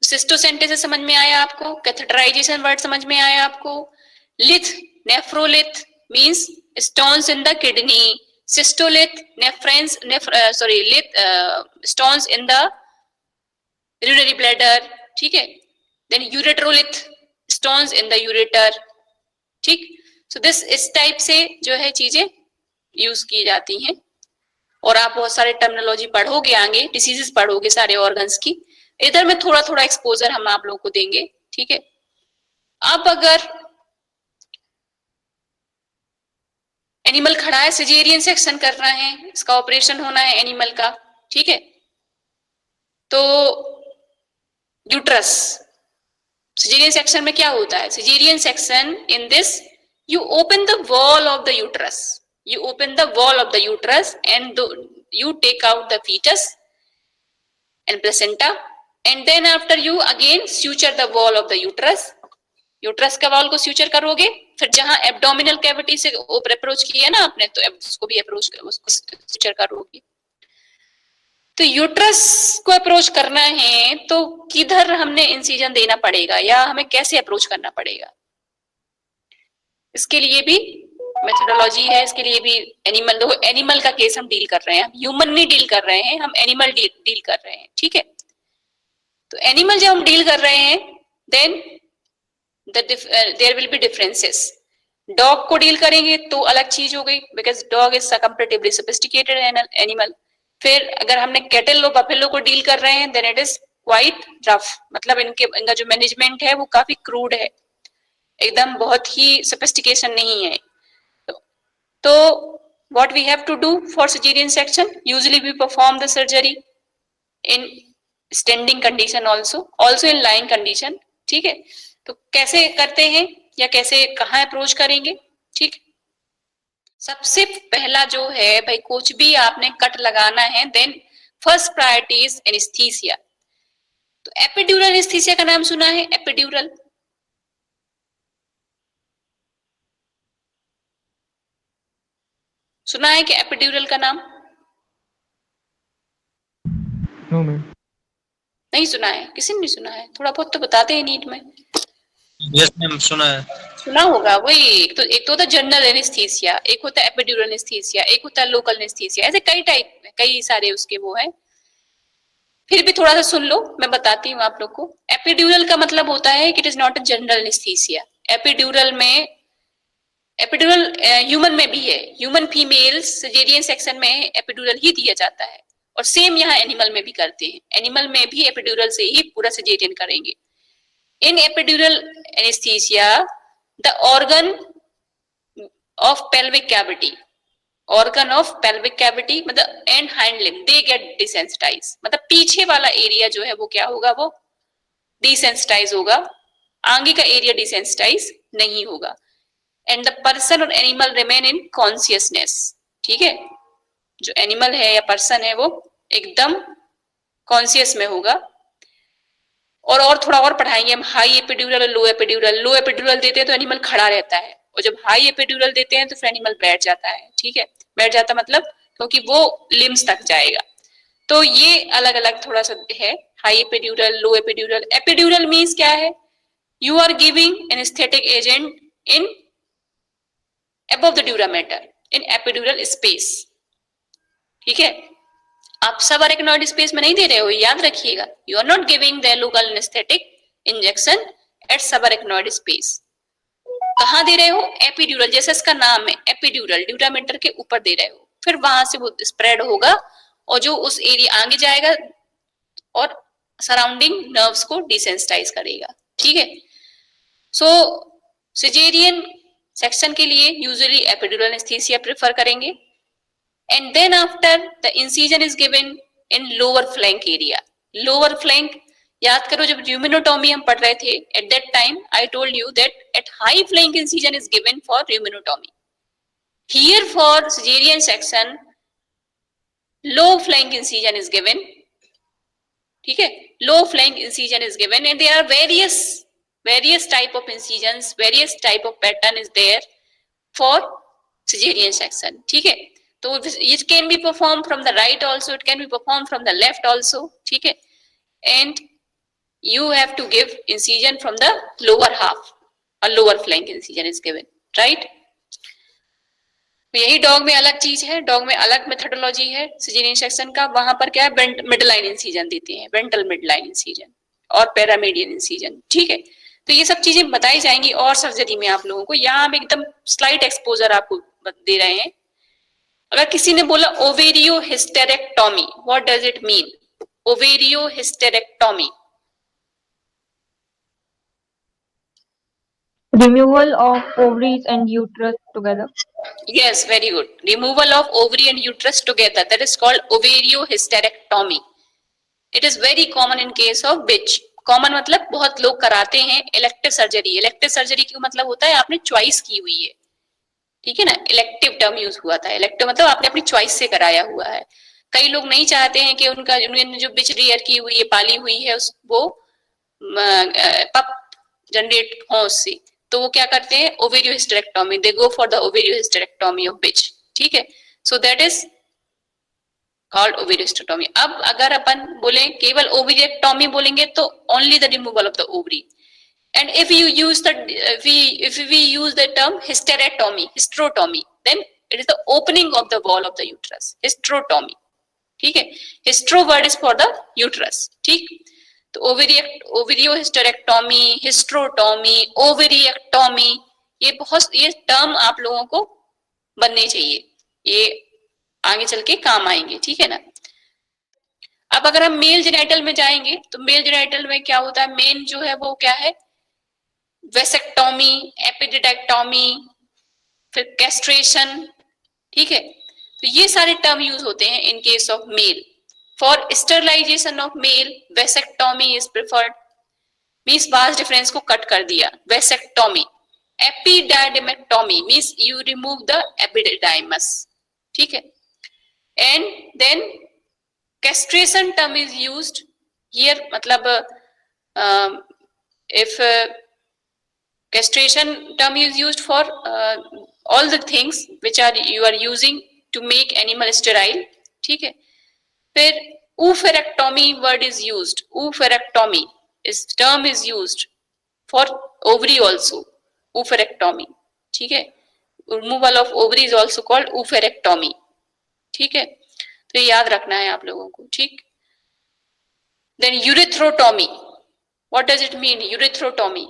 सिस्टोसेंटेसिस समझ में आया आपको? कैथेटराइजेशन वर्ड समझ में आया आपको? लिथ, नेफ्रोलिथ means stones in the kidney. Cystolith, stones in the urinary bladder. ठीक है. Then ureterolith, stones in the ureter. ठीक. So this इस टाइप से जो है चीजें यूज की जाती हैं. और आप बहुत सारे टर्मिनोलॉजी पढ़ोगे, आगे डिसीजेस पढ़ोगे सारे ऑर्गन्स की. इधर में थोड़ा थोड़ा एक्सपोजर हम आप लोगों को देंगे. ठीक है. अब अगर एनिमल खड़ा है, सिजेरियन सेक्शन कर रहे हैं, इसका ऑपरेशन होना है एनिमल का. ठीक है. तो यूट्रस, सिजेरियन सेक्शन में क्या होता है? Caesarean section in this you open the wall of the uterus, you open the wall of the uterus and you take out the fetus and placenta, and then after you again suture the wall of the uterus. Uterus का wall को suture करोगे, फिर जहां abdominal cavity से approach किया ना आपने, तो उसको भी अप्रोच उसको suture करोगे. तो यूट्रस को अप्रोच करना है तो किधर हमने इंसिजन देना पड़ेगा या हमें कैसे अप्रोच करना पड़ेगा? इसके लिए भी मेथोडोलॉजी है, इसके लिए भी एनिमल, देखो एनिमल का केस हम डील कर रहे हैं, हम ह्यूमन नहीं डील कर रहे हैं, हम एनिमल डील कर रहे हैं. ठीक है. तो एनिमल जब हम डील कर रहे हैं then there will be differences. Dog को डील करेंगे तो अलग चीज हो गई, because dog is comparatively sophisticated animal. फिर अगर हमने कैटल और बफेलो को डील कर रहे हैं then it is quite rough, मतलब इनका जो मैनेजमेंट है वो काफी क्रूड है, एकदम बहुत ही सोफिस्टिकेशन नहीं है. So what we have to do for cesarean section? Usually we perform the surgery in standing condition also in lying condition. ठीक है. तो कैसे करते हैं या कैसे कहाँ अप्रोच करेंगे? ठीक. सबसे पहला जो है भाई, कुछ भी आपने कट लगाना है then first priority is anaesthesia. तो एपिड्यूरल एनेस्थीसिया का नाम सुना है? एपिड्यूरल सुना है कि एपिड्यूरल का नाम? No ma'am. नहीं सुना है? किसी ने नहीं सुना है? थोड़ा बहुत तो बताते हैं नीट में. यस मैम, सुना है. सुना होगा. वही एक तो होता है जनरल एनेस्थीसिया, एक होता है एपिड्यूरल एनेस्थीसिया, एक होता है लोकल एनेस्थीसिया. ऐसे कई टाइप, कई सारे उसके वो है. फिर भी थोड़ा सा सुन लो, मैं बताती हूँ आप लोग को. एपिड्यूरल का मतलब होता है कि it is not a general anaesthesia. Epidural में, एपिड्यूरल ह्यूमन में भी है, ह्यूमन फीमेल्स सिजेरियन सेक्शन में एपिड्यूरल ही दिया जाता है, और सेम यहाँ एनिमल में भी करते हैं. एनिमल में भी एपिड्यूरल से ही पूरा सिजेरियन करेंगे. In epidural anaesthesia the organ of pelvic cavity, organ of pelvic cavity मतलब and hind limb, they get desensitise. मतलब पीछे वाला एरिया जो है वो क्या होगा? वो डिसेंसिटाइज होगा, आगे का एरिया डिसेंसिटाइज नहीं होगा. एंड द पर्सन और एनिमल रिमेन इन कॉन्शियसनेस. ठीक है. जो एनिमल है या पर्सन है वो एकदम कॉन्शियस में होगा. और थोड़ा और पढ़ाएंगे हम. हाई एपिड्यूरल और लो एपिड्यूरल. लो एपिड्यूरल देते हैं तो एनिमल खड़ा रहता है, और जब हाई एपिड्यूरल देते हैं तो फिर एनिमल बैठ जाता है. ठीक है. बैठ जाता मतलब क्योंकि वो लिम्स तक जाएगा. तो ये अलग अलग थोड़ा सा है, high epidural, low epidural. Epidural means क्या है? You are giving anaesthetic agent in above the dura mater in epidural space. ठीक है. आप सब अरेक्नॉइड स्पेस में नहीं दे रहे हो, याद रखिएगा. You are not giving the local anaesthetic injection at sub arachnoid space. कहाँ दे रहे हो? एपिड्यूरल, जैसे इसका नाम है एपिड्यूरल, ड्यूरामेटर के ऊपर दे रहे हो. फिर वहां से वो स्प्रेड होगा और जो उस एरिया आगे जाएगा और सराउंडिंग नर्व्स को डिसेंसिटाइज करेगा. ठीक है. सो सिजेरियन सेक्शन के लिए यूजुअली एपिड्यूरल एनेस्थीसिया प्रेफर करेंगे. And then after the incision is given in lower flank area. Lower flank याद करो, जब र्यूमिनोटॉमी हम पढ़ रहे थे, at that time I told you that at high flank incision is given for rumenotomy. Here for caesarean section low flank incision is given. ठीक है, low flank incision is given and there are various type of incisions, various type of pattern is there for cesarean section. ठीक है, तो it can be performed from the right also, it can be performed from the left also. ठीक है, and you have to give incision from the lower half, a lower flank incision is given, right? यही dog में अलग चीज है, dog में अलग methodology है सिजेरियन सेक्शन का. वहां पर क्या है, मिड लाइन इंसिजन देते हैं, वेंट्रल मिड लाइन इंसिजन और पैरामीडियन इंसिजन. ठीक है, तो ये सब चीजें बताई जाएंगी और सर्जरी में आप लोगों को. यहाँ हम एकदम स्लाइट एक्सपोजर आपको दे रहे हैं. अगर किसी ने बोला ovariohysterectomy, what does it mean? Ovariohysterectomy. Removal of ovaries and uterus together. Yes, very good. Removal of ovary and uterus together. That is called ovariohysterectomy. It is very common in case of bitch. Common मतलब बहुत लोग कराते हैं. Elective surgery. Elective surgery का मतलब होता है आपने चॉइस की हुई है. ठीक है ना, इलेक्टिव टर्म यूज हुआ था. इलेक्टिव मतलब आपने अपनी चॉइस से कराया हुआ है. कई लोग नहीं चाहते हैं कि उन्होंने जो बिच रियर की हुई है, पाली हुई है, वो पप जनरेट हो उससे, तो वो क्या करते हैं, ओवेरियोहिस्टेरेक्टोमी. दे गो फॉर द ओवेरियोहिस्टेरेक्टोमी ऑफ बिच. ठीक है, सो दैट इज कॉल्ड ओवेरियोहिस्टेरेक्टोमी. अब अगर अपन बोले केवल ओवेरिएक्टोमी बोलेंगे तो only the removal of the ovary. And if we use the term hysterotomy, then it is the opening of the wall of the uterus. Hysterotomy. ठीक है, hystero word is for the uterus. ठीक, तो ओवेरियोहिस्टेरेक्टोमी, हिस्ट्रोटोमी, ओवेरिएक्टोमी, ये term आप लोगों को बनने चाहिए, ये आगे चल के काम आएंगे. ठीक है ना. अब अगर हम मेल जेनिटल में जाएंगे तो मेल जेनिटल में क्या होता है, मेन जो है वो क्या है, वेसेक्टोमी, एपिडिडेक्टोमी, फिर कैस्ट्रेशन. ठीक है, तो ये सारे टर्म यूज होते हैं in case of male. For sterilization of male, vasectomy is preferred. Means vas difference को कट कर दिया, vasectomy. Epididymectomy means you remove the epididymis. ठीक है, and then castration term is used here. मतलब if castration term is used for all the things which are you are using to make animal sterile. ठीक है, फिर ooopharectomy word is used. Ooopharectomy is term is used for ovary also. Ooopharectomy. ठीक है, removal of ovary is also called ooopharectomy. ठीक है, तो ये याद रखना है आप लोगों को. ठीक, then urethrotomy. What does it mean, urethrotomy?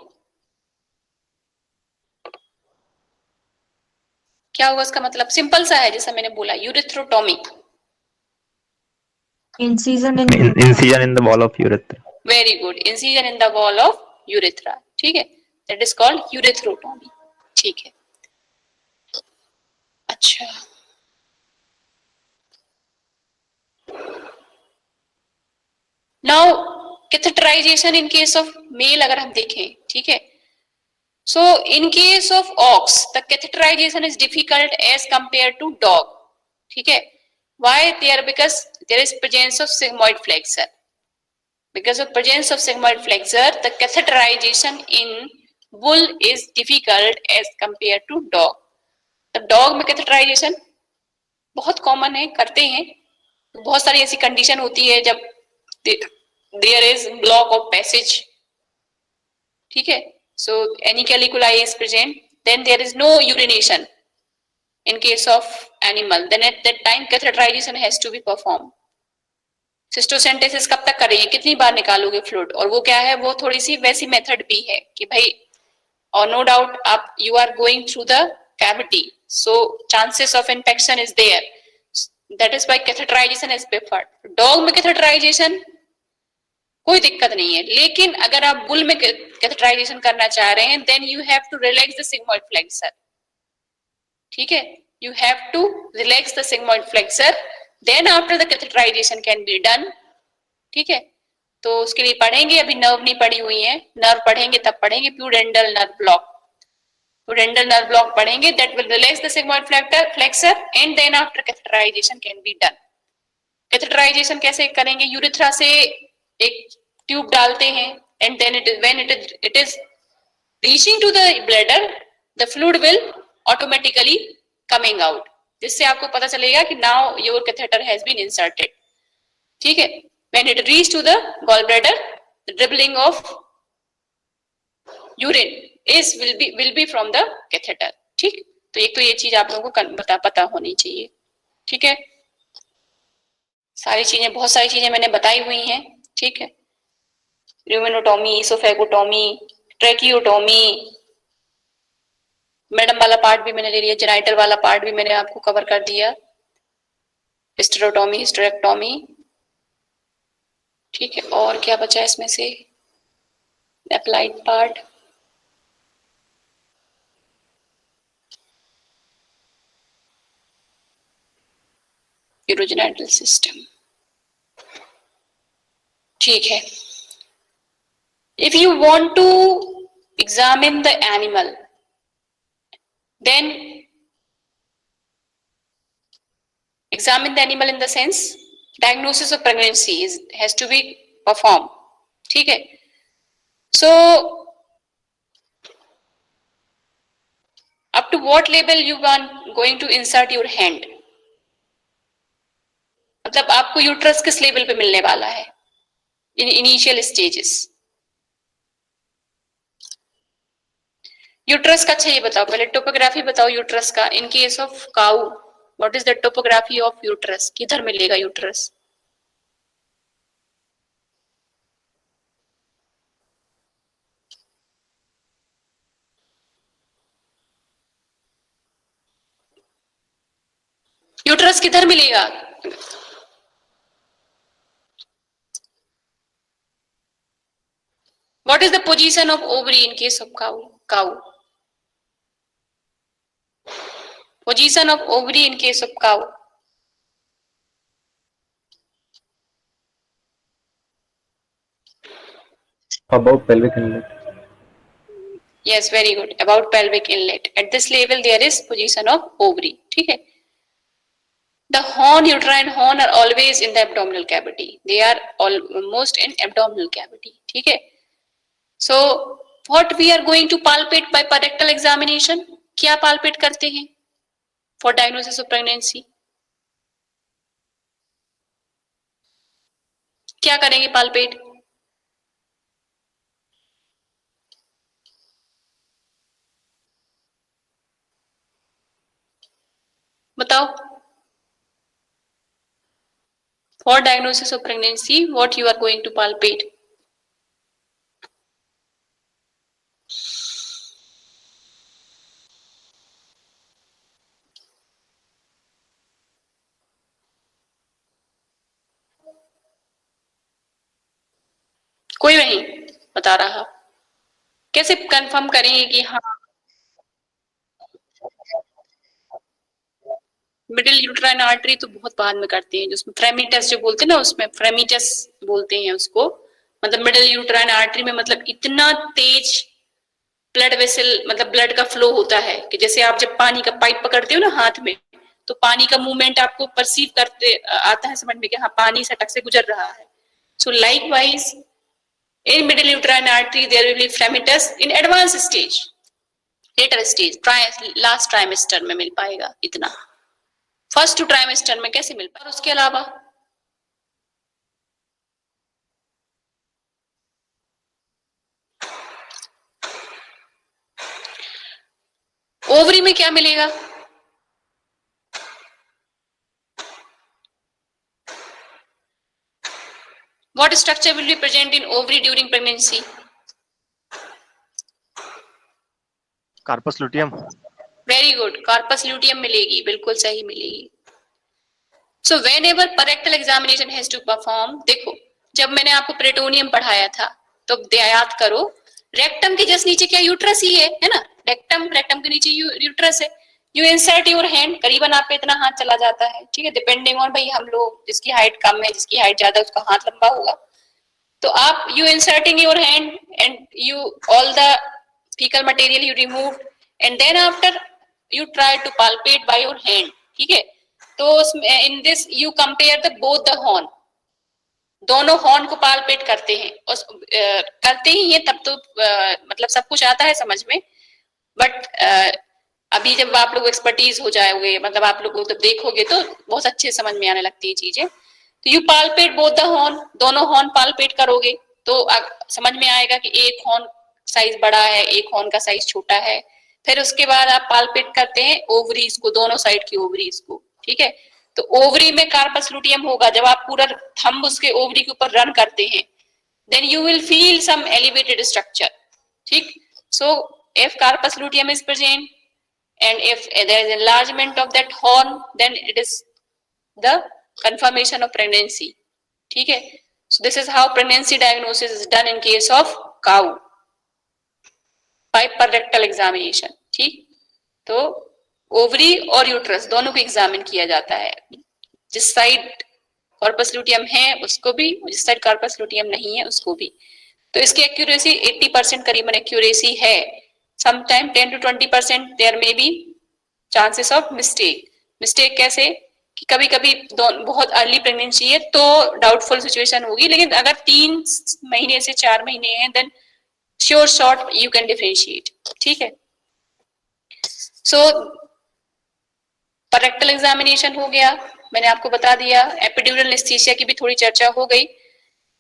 क्या होगा इसका मतलब? सिंपल सा है, जैसा मैंने बोला, urethrotomy. Incision in the wall of urethra. Very good. Incision in the wall of urethra. ठीक है, that is called urethrotomy. ठीक है, अच्छा. Now catheterization in case of male अगर हम देखें. ठीक है, so in case of ox the catheterization is difficult as compared to dog. ठीक है, why? Because there is presence of sigmoid flexure. Because of presence of sigmoid flexure, the catheterization in bull is difficult as compared to dog. तो dog में catheterization बहुत common है, करते हैं. बहुत सारी ऐसी condition होती है जब there is block of passage. ठीक है, so any caliculi is present, then there is no urination. In case of animal, then at that time catheterization has to be performed. सिस्टोसेंटेसिस कब तक करेंगे, कितनी बार निकालोगे फ्लूइड, और वो क्या है, वो थोड़ी सी वैसी मेथड भी है कि भाई, और नो डाउट आप you are going through the cavity, so chances of infection is there, that is why catheterisation is preferred. Dog में कैथेटराइजेशन कोई दिक्कत नहीं है, लेकिन अगर आप बुल में कैथेटराइजेशन करना चाह रहे हैं, then you have to relax the sigmoid flexure, ठीक है, you have to relax the sigmoid flexor, then after the catheterization can be done, ठीक है। तो उसके लिए पढ़ेंगे, अभी नर्व नहीं पढ़ी हुई है, नर्व पढ़ेंगे तब पढ़ेंगे प्यूडेंटल नर्व ब्लॉक, प्यूडेंटल नर्व ब्लॉक पढ़ेंगे, that will relax the sigmoid flexor and then after catheterization can be done। catheterization कैसे करेंगे, यूरिथ्रा से एक ट्यूब डालते हैं and then when it is reaching to the bladder, the fluid will automatically coming out, जिससे आपको पता चलेगा कि now your catheter has been inserted, ठीक है। when it reach to the gallbladder, the dribbling of urine will be from the catheter, ठीक। तो एक तो ये चीज आप लोगों को पता होनी चाहिए, ठीक है। बहुत सारी चीजें मैंने बताई हुई हैं, ठीक है। ल्यूमेनोटॉमी, इसोफेगोटॉमी, ट्रैकियोटॉमी, मैडम वाला पार्ट भी मैंने ले लिया, जेनाइटल वाला पार्ट भी मैंने आपको कवर कर दिया, हिस्टेरोटॉमी, हिस्टेरेक्टॉमी, ठीक है। और क्या बचा इसमें से, अप्लाइड पार्ट, यूरोजेनाइटल सिस्टम, ठीक है। If you want to examine the animal, then examine the animal in the sense diagnosis of pregnancy has to be performed, ठीक है। So up to what level you are going to insert your hand, मतलब आपको uterus किस level पे मिलने वाला है in initial stages. Uterus का अच्छा ये बताओ, पहले टोपोग्राफी बताओ यूट्रस का। In case of cow, what is the topography of uterus, किधर मिलेगा यूट्रस? यूट्रस किधर मिलेगा? What is the position of ovary in case of cow? Position of ovary in case of cow. Above pelvic inlet. Yes, very good. About pelvic inlet. At this level, there is position of ovary. ठीक है. The horn, uterine horn, are always in the abdominal cavity. They are almost in abdominal cavity. ठीक है. So, what we are going to palpate by rectal examination? क्या palpate करते हैं? For diagnosis of pregnancy, क्या करेंगे palpate? बताओ। For diagnosis of pregnancy, what you are going to palpate? कोई नहीं बता रहा, कैसे कंफर्म करेंगे कि हाँ मिडिल यूट्राइन आर्टरी तो बहुत बाद में करते हैं, जिसमें फ्रेमिटस जो बोलते हैं ना, उसमें फ्रेमिटस बोलते हैं उसको, मतलब मिडिल यूट्राइन आर्टरी में मतलब इतना तेज ब्लड वेसल, मतलब ब्लड का फ्लो होता है कि जैसे आप जब पानी का पाइप पकड़ते हो ना हाथ में, तो पानी का मूवमेंट आपको परसीव करते आता है समझ में कि हाँ पानी सटक से गुजर रहा है। सो likewise in middle uterine artery there will be fremitus in advanced stage, later stage, last trimester में मिल पाएगा इतना, फर्स्ट टू ट्राइमेस्टर में कैसे मिल पाएगा। उसके अलावा ओवरी में क्या मिलेगा? What structure will be present in ovary during pregnancy? Corpus luteum. Very good, corpus luteum मिलेगी, बिल्कुल सही मिलेगी। So whenever perrectal examination has to perform, देखो जब मैंने आपको पेरिटोनियम पढ़ाया था तो याद करो, रेक्टम के जस्ट नीचे क्या यूट्रस ही है ना, रेक्टम के नीचे यूट्रस है। यू इंसर्ट योर हैंड, करीबन आप पे इतना हाथ चला जाता है, ठीक है, डिपेंडिंग ऑन भाई हम लोग जिसकी हाइट कम है, जिसकी हाइट ज्यादा है, उसका हाथ लंबा होगा। तो आप you inserting your hand and you all the fecal material you remove and then after you try to palpate by your hand, ठीक है। तो in this you compare the both the horn, दोनों हॉर्न को palpate करते हैं और करते ही हैं तब तो मतलब सब कुछ आता है समझ में, बट अभी जब आप लोग एक्सपर्टीज हो जाओगे, मतलब आप लोग जब देखोगे तो बहुत अच्छे समझ में आने लगती है चीजें। तो you palpate both the horn, दोनों हॉर्न पालपेट करोगे तो समझ में आएगा कि एक हॉर्न साइज बड़ा है, एक हॉर्न का साइज छोटा है। फिर उसके बाद आप पालपेट करते हैं ओवरीज को, दोनों साइड की ओवरीज को, ठीक है। तो ओवरी में कार्पस लुटियम होगा, जब आप पूरा थंब उसके ओवरी के ऊपर रन करते हैं then you will feel some elevated structure, ठीक। So if corpus luteum is present and if there is enlargement of that horn then it is the confirmation of pregnancy, ठीक है। So this is how pregnancy diagnosis is done in case of cow by rectal examination, ठीक। तो ovary और uterus दोनों को examine किया जाता है, जिस साइड कॉर्पस लुटियम है उसको भी, जिस साइड कॉर्पस लुटियम नहीं है उसको भी। तो इसकी एक्यूरेसी 80% करीबन एक्यूरेसी है, sometime 10 to 20% there may be chances of mistake कैसे कि कभी कभी बहुत अर्ली प्रेगनेंसी है तो डाउटफुल सिचुएशन होगी, लेकिन अगर 3 महीने से 4 महीने हैं then sure shot you can differentiate, ठीक है। सो रेक्टल एग्जामिनेशन हो गया, मैंने आपको बता दिया। एपिड्यूरल एनेस्थीसिया की भी थोड़ी चर्चा हो गई,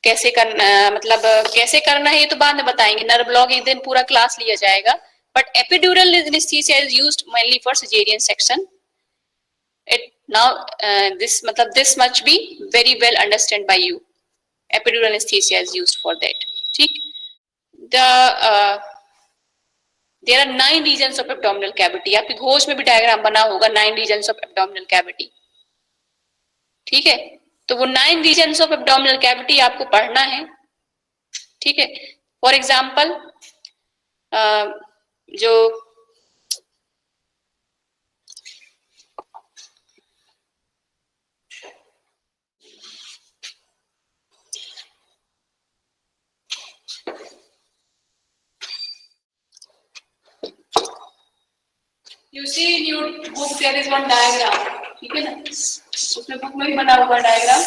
कैसे करना, मतलब कैसे करना है ये तो बाद में बताएंगे, नर्व ब्लॉक एक दिन पूरा क्लास लिया जाएगा। But epidural anesthesia is used mainly for cesarean section. It now this much be very well understood by you. Epidural anesthesia is used for that. ठीक? There are 9 regions of abdominal cavity. आपकी घोष में भी diagram बना होगा 9 regions of abdominal cavity. ठीक है? तो वो 9 regions of abdominal cavity आपको पढ़ना है, ठीक है। For example, जो you see in your book there is one diagram, ठीक है ना, उसमें बुक में भी बना हुआ diagram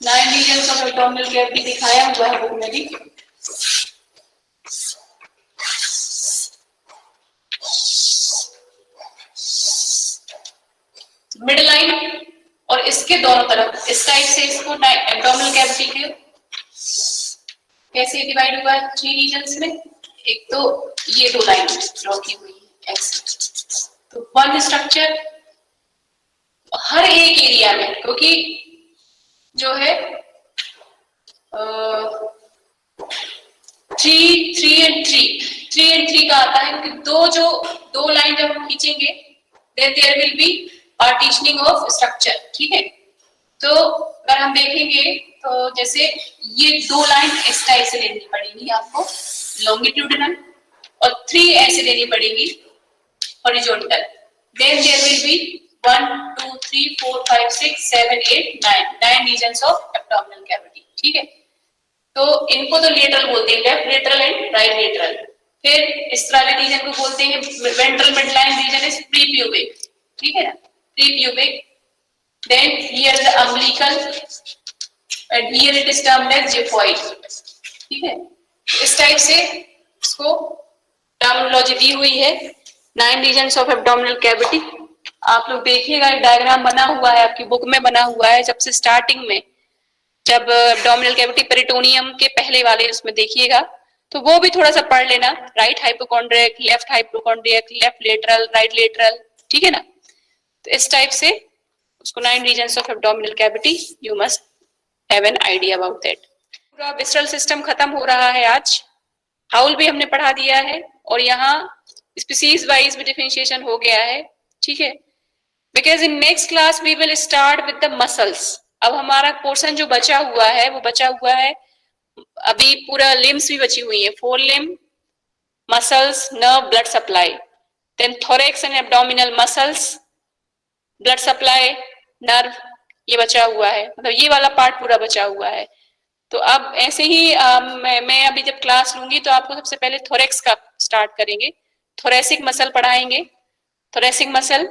9 regions of abdominal cavity दिखाया हुआ है बुक में भी। मिड लाइन और इसके दोनों तरफ इस टाइप से इसको एब्डोमिनल कैविटी के कैसे डिवाइड हुआ है 3 रीजन्स में। एक तो ये 2 लाइन ड्रॉ की हुई है ऐसे, तो वन स्ट्रक्चर हर एक एरिया में, क्योंकि जो है 3 and 3 का आता है, क्योंकि दो लाइन जब हम खींचेंगे then there will be partitioning of structure, ठीक है। तो अगर हम देखेंगे तो जैसे ये 2 लाइन इस टाइप से लेनी पड़ेगी आपको लॉन्गिट्यूडिनल और 3 ऐसे लेनी पड़ेगी horizontal, then there will be 1 2 3 4 5 6 7 8 9 regions of abdominal cavity, ठीक है। तो इनको तो लेटरल बोलते हैं, left lateral and right lateral. फिर इस वाले रीजन को बोलते हैं ventral midline region is prepubic, ठीक है ना, prepubic. Then here the umbilical and here it is termed as xiphoid, ठीक है। इस टाइप से इसको टर्मिनोलॉजी दी हुई है 9 रीजन्स ऑफ एब्डोमिनल कैविटी। आप लोग देखिएगा एक डायग्राम बना हुआ है आपकी बुक में, बना हुआ है सबसे स्टार्टिंग में, जब एब्डोमिनल कैविटी पेरिटोनियम के पहले वाले उसमें देखिएगा तो वो भी थोड़ा सा पढ़ लेना, right hypochondriac, left hypochondriac, left lateral, right lateral, ठीक है ना। तो इस टाइप से उसको 9 regions of abdominal cavity, you must have an idea about that. पूरा विसरल सिस्टम खत्म हो रहा है आज. हाउल भी हमने पढ़ा दिया है और यहाँ स्पीसीज वाइज भी डिफरेंशिएशन हो गया है. ठीक है, because in next class we will start with the muscles. अब हमारा पोर्शन जो बचा हुआ है वो बचा हुआ है, अभी पूरा लिम्स भी बची हुई है, 4 limb, muscles, nerve, blood supply, then thorax and abdominal muscles, blood supply, nerve, ये बचा हुआ है, मतलब ये वाला पार्ट पूरा बचा हुआ है. तो अब ऐसे ही मैं अभी जब क्लास लूंगी तो आपको सबसे पहले थोरेक्स का स्टार्ट करेंगे. थोरेसिक मसल पढ़ाएंगे, thoracic muscle,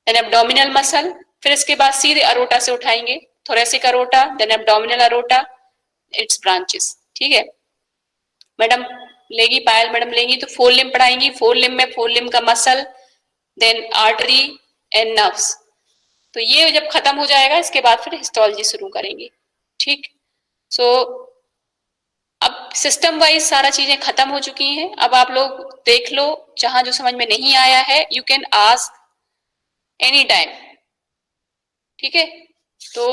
then abdominal muscle, फिर इसके बाद सीधे अरोटा से उठाएंगे, thoracic aorta, then abdominal aorta, it's branches. ठीक है, मैडम लेगी, पायल मैडम लेंगी तो 4 लिम्ब पढ़ाएंगी. 4 लिम्ब में 4 लिम्ब का muscle, then artery and nerves. तो ये जब खत्म हो जाएगा इसके बाद फिर हिस्टोलॉजी शुरू करेंगे. ठीक, सो अब सिस्टम वाइज सारा चीजें खत्म हो चुकी हैं. अब आप लोग देख लो, जहां जो समझ में नहीं आया है you can ask any time. ठीक है, तो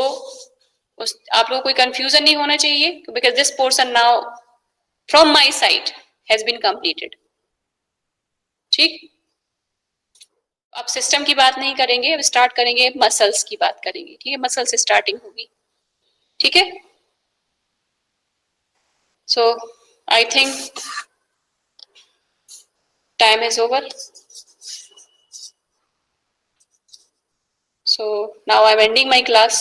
आप लोगों को कोई कंफ्यूजन नहीं होना चाहिए, because this portion now from my side has been completed. ठीक, अब सिस्टम की बात नहीं करेंगे, अब स्टार्ट करेंगे मसल्स की बात करेंगे. ठीक है, मसल से स्टार्टिंग होगी. ठीक है, so I think time is over. So now I'm ending my class.